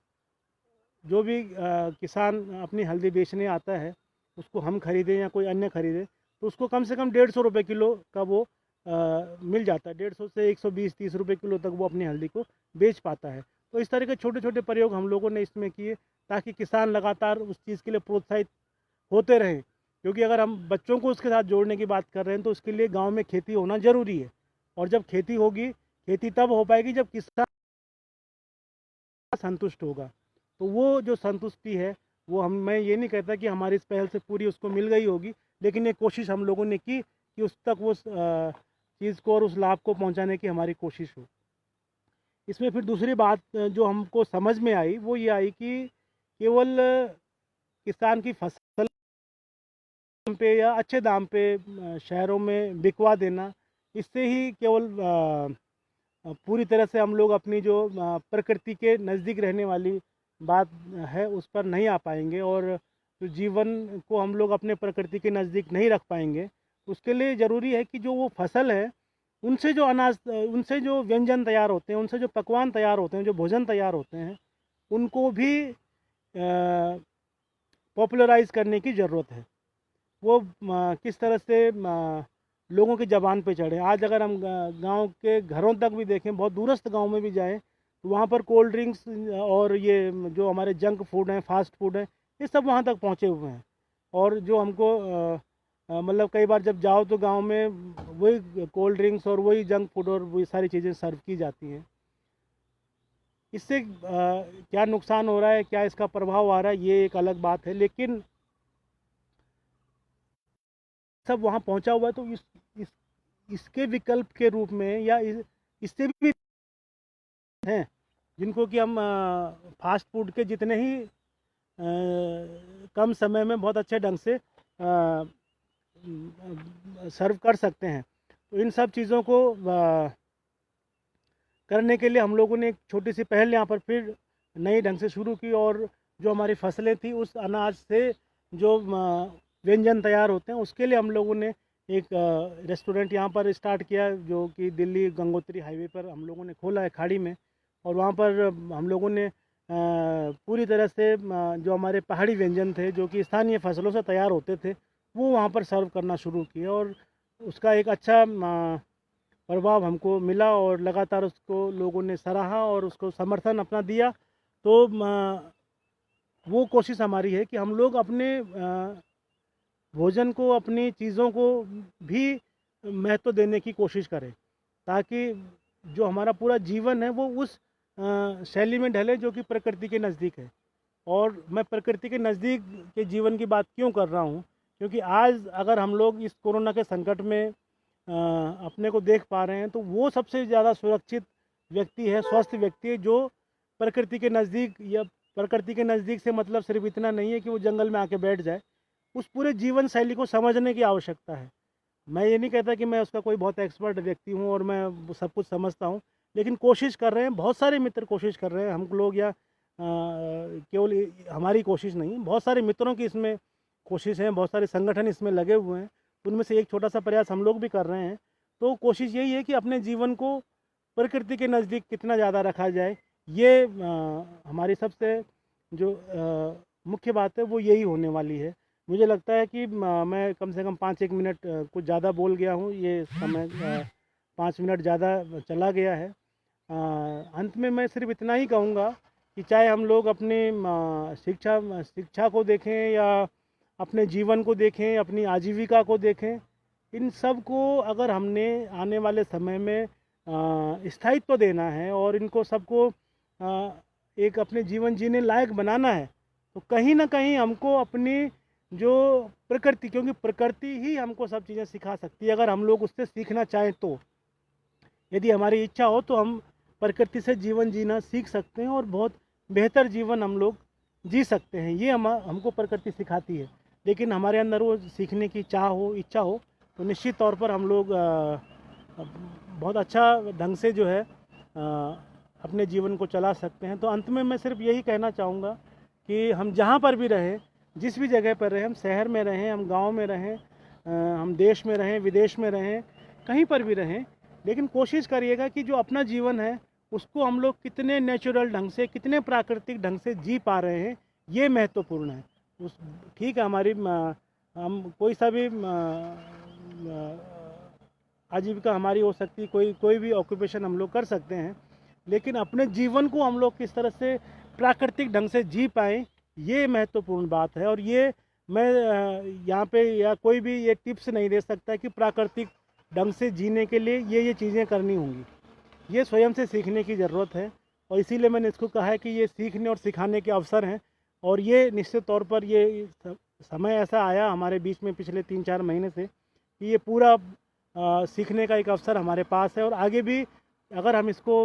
जो भी किसान अपनी हल्दी बेचने आता है उसको हम खरीदें या कोई अन्य खरीदे तो उसको कम से कम 150 रुपये किलो का वो मिल जाता है। 150 से 120 30 रुपये किलो तक वो अपनी हल्दी को बेच पाता है। तो इस तरह के छोटे छोटे प्रयोग हम लोगों ने इसमें किए ताकि किसान लगातार उस चीज़ के लिए प्रोत्साहित होते रहें। क्योंकि अगर हम बच्चों को उसके साथ जोड़ने की बात कर रहे हैं तो उसके लिए गांव में खेती होना ज़रूरी है। और जब खेती होगी, खेती तब हो पाएगी जब किसान संतुष्ट होगा। तो वो जो संतुष्टि है वो मैं ये नहीं कहता कि हमारी इस पहल से पूरी उसको मिल गई होगी, लेकिन ये कोशिश हम लोगों ने की कि उस तक वो चीज़ को और उस लाभ को पहुंचाने की हमारी कोशिश हो। इसमें फिर दूसरी बात जो हमको समझ में आई वो ये आई कि केवल किसान की फसल पे या अच्छे दाम पे शहरों में बिकवा देना, इससे ही केवल पूरी तरह से हम लोग अपनी जो प्रकृति के नज़दीक रहने वाली बात है उस पर नहीं आ पाएंगे और जो जीवन को हम लोग अपने प्रकृति के नज़दीक नहीं रख पाएंगे। उसके लिए ज़रूरी है कि जो वो फसल है उनसे जो अनाज, उनसे जो व्यंजन तैयार होते हैं, उनसे जो पकवान तैयार होते हैं, जो भोजन तैयार होते हैं, उनको भी पॉपुलराइज़ करने की ज़रूरत है। वो किस तरह से लोगों की ज़बान पे चढ़े। आज अगर हम गांव के घरों तक भी देखें, बहुत दूरस्थ गांव में भी जाएं तो वहाँ पर कोल्ड ड्रिंक्स और ये जो हमारे जंक फूड हैं, फास्ट फूड हैं, ये सब वहाँ तक पहुँचे हुए हैं। और जो हमको मतलब कई बार जब जाओ तो गांव में वही कोल्ड ड्रिंक्स और वही जंक फूड और वही सारी चीज़ें सर्व की जाती हैं। इससे क्या नुकसान हो रहा है, क्या इसका प्रभाव आ रहा है, ये एक अलग बात है, लेकिन सब वहाँ पहुँचा हुआ है तो इस इसके विकल्प के रूप में या इससे भी हैं जिनको कि हम फास्ट फूड के जितने ही कम समय में बहुत अच्छे ढंग से सर्व कर सकते हैं। तो इन सब चीज़ों को करने के लिए हम लोगों ने एक छोटी सी पहल यहाँ पर फिर नई ढंग से शुरू की, और जो हमारी फसलें थी उस अनाज से जो व्यंजन तैयार होते हैं उसके लिए हम लोगों ने एक रेस्टोरेंट यहाँ पर स्टार्ट किया, जो कि दिल्ली गंगोत्री हाईवे पर हम लोगों ने खोला है खाड़ी में। और वहाँ पर हम लोगों ने पूरी तरह से जो हमारे पहाड़ी व्यंजन थे जो कि स्थानीय फसलों से तैयार होते थे वो वहाँ पर सर्व करना शुरू किए, और उसका एक अच्छा प्रभाव हमको मिला और लगातार उसको लोगों ने सराहा और उसको समर्थन अपना दिया। तो वो कोशिश हमारी है कि हम लोग अपने भोजन को, अपनी चीज़ों को भी महत्व देने की कोशिश करें, ताकि जो हमारा पूरा जीवन है वो उस शैली में ढले जो कि प्रकृति के नज़दीक है। और मैं प्रकृति के नज़दीक के जीवन की बात क्यों कर रहा हूँ, क्योंकि आज अगर हम लोग इस कोरोना के संकट में अपने को देख पा रहे हैं तो वो सबसे ज़्यादा सुरक्षित व्यक्ति है, स्वस्थ व्यक्ति है, जो प्रकृति के नज़दीक, या प्रकृति के नज़दीक से मतलब सिर्फ इतना नहीं है कि वो जंगल में आके बैठ जाए, उस पूरे जीवन शैली को समझने की आवश्यकता है। मैं ये नहीं कहता कि मैं उसका कोई बहुत एक्सपर्ट व्यक्ति हूँ और मैं सब कुछ समझता हूँ, लेकिन कोशिश कर रहे हैं, बहुत सारे मित्र कोशिश कर रहे हैं, हम लोग या केवल हमारी कोशिश नहीं, बहुत सारे मित्रों की इसमें कोशिश है, बहुत सारे संगठन इसमें लगे हुए हैं, उनमें से एक छोटा सा प्रयास हम लोग भी कर रहे हैं। तो कोशिश यही है कि अपने जीवन को प्रकृति के नज़दीक कितना ज़्यादा रखा जाए, ये हमारी सबसे जो मुख्य बात है वो यही होने वाली है। मुझे लगता है कि मैं कम से कम 5-1 मिनट कुछ ज़्यादा बोल गया हूँ, ये समय 5 मिनट ज़्यादा चला गया है। अंत में मैं सिर्फ इतना ही कहूँगा कि चाहे हम लोग अपने शिक्षा को देखें या अपने जीवन को देखें, अपनी आजीविका को देखें, इन सब को अगर हमने आने वाले समय में स्थायित्व देना है और इनको सबको एक अपने जीवन जीने लायक बनाना है, तो कहीं ना कहीं हमको अपनी जो प्रकृति, क्योंकि प्रकृति ही हमको सब चीज़ें सिखा सकती है अगर हम लोग उससे सीखना चाहें तो। यदि हमारी इच्छा हो तो हम प्रकृति से जीवन जीना सीख सकते हैं और बहुत बेहतर जीवन हम लोग जी सकते हैं। ये हमको प्रकृति सिखाती है, लेकिन हमारे अंदर वो सीखने की चाह हो, इच्छा हो, तो निश्चित तौर पर हम लोग बहुत अच्छा ढंग से जो है अपने जीवन को चला सकते हैं। तो अंत में मैं सिर्फ यही कहना चाहूँगा कि हम जहाँ पर भी रहें, जिस भी जगह पर रहें, हम शहर में रहें, हम गांव में रहें, हम देश में रहें, विदेश में रहें, कहीं पर भी रहें, लेकिन कोशिश करिएगा कि जो अपना जीवन है उसको हम लोग कितने नेचुरल ढंग से, कितने प्राकृतिक ढंग से जी पा रहे हैं, ये महत्वपूर्ण है। उस ठीक है, हमारी हम कोई सा भी आजीविका हमारी हो सकती है, कोई भी ऑक्यूपेशन हम लोग कर सकते हैं, लेकिन अपने जीवन को हम लोग किस तरह से प्राकृतिक ढंग से जी पाएँ, ये महत्वपूर्ण बात है। और ये मैं यहाँ पे या कोई भी ये टिप्स नहीं दे सकता कि प्राकृतिक ढंग से जीने के लिए ये चीज़ें करनी होंगी, ये स्वयं से सीखने की ज़रूरत है। और इसीलिए मैंने इसको कहा है कि ये सीखने और सिखाने के अवसर हैं, और ये निश्चित तौर पर ये समय ऐसा आया हमारे बीच में पिछले 3-4 महीने से कि ये पूरा सीखने का एक अवसर हमारे पास है। और आगे भी अगर हम इसको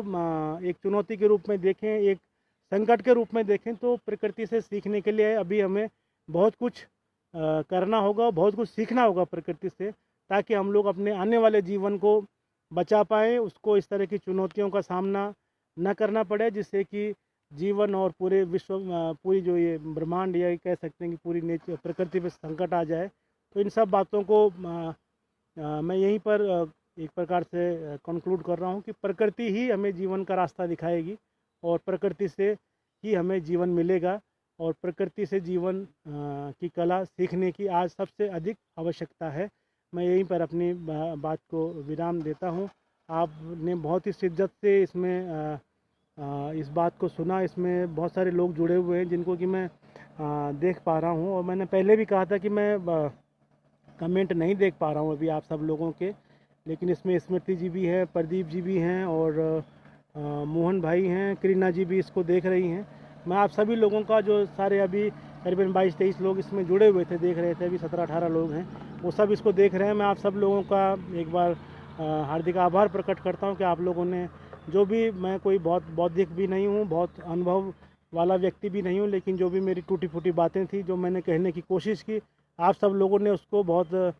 एक चुनौती के रूप में देखें, एक संकट के रूप में देखें, तो प्रकृति से सीखने के लिए अभी हमें बहुत कुछ करना होगा, बहुत कुछ सीखना होगा प्रकृति से, ताकि हम लोग अपने आने वाले जीवन को बचा पाएँ, उसको इस तरह की चुनौतियों का सामना न करना पड़े, जिससे कि जीवन और पूरे विश्व, पूरी जो ये ब्रह्मांड, या कह सकते हैं कि पूरी नेचर, प्रकृति पर संकट आ जाए। तो इन सब बातों को मैं यहीं पर एक प्रकार से कंक्लूड कर रहा हूँ कि प्रकृति ही हमें जीवन का रास्ता दिखाएगी, और प्रकृति से ही हमें जीवन मिलेगा, और प्रकृति से जीवन की कला सीखने की आज सबसे अधिक आवश्यकता है। मैं यहीं पर अपनी बात को विराम देता हूँ। आपने बहुत ही शिद्दत से इसमें इस बात को सुना, इसमें बहुत सारे लोग जुड़े हुए हैं जिनको कि मैं देख पा रहा हूँ। और मैंने पहले भी कहा था कि मैं कमेंट नहीं देख पा रहा हूँ अभी आप सब लोगों के, लेकिन इसमें स्मृति जी भी हैं, प्रदीप जी भी हैं और मोहन भाई हैं, करीना जी भी इसको देख रही हैं। मैं आप सभी लोगों का, जो सारे अभी करीबन 22-23 लोग इसमें जुड़े हुए थे, देख रहे थे, अभी 17-18 लोग हैं, वो सब इसको देख रहे हैं। मैं आप सब लोगों का एक बार हार्दिक आभार प्रकट करता हूँ कि आप लोगों ने, जो भी, मैं कोई बहुत बौद्धिक भी नहीं हूँ, बहुत अनुभव वाला व्यक्ति भी नहीं हूँ, लेकिन जो भी मेरी टूटी फूटी बातें थी, जो मैंने कहने की कोशिश की, आप सब लोगों ने उसको बहुत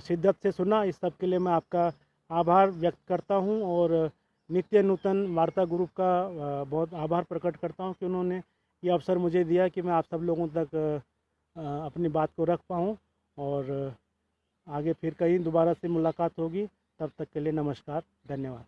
शिद्दत से सुना। इस सब के लिए मैं आपका आभार व्यक्त करता हूँ और नित्य नूतन वार्ता ग्रुप का बहुत आभार प्रकट करता हूँ कि उन्होंने ये अवसर मुझे दिया कि मैं आप सब लोगों तक अपनी बात को रख पाऊँ। और आगे फिर कहीं दोबारा से मुलाकात होगी, तब तक के लिए नमस्कार, धन्यवाद।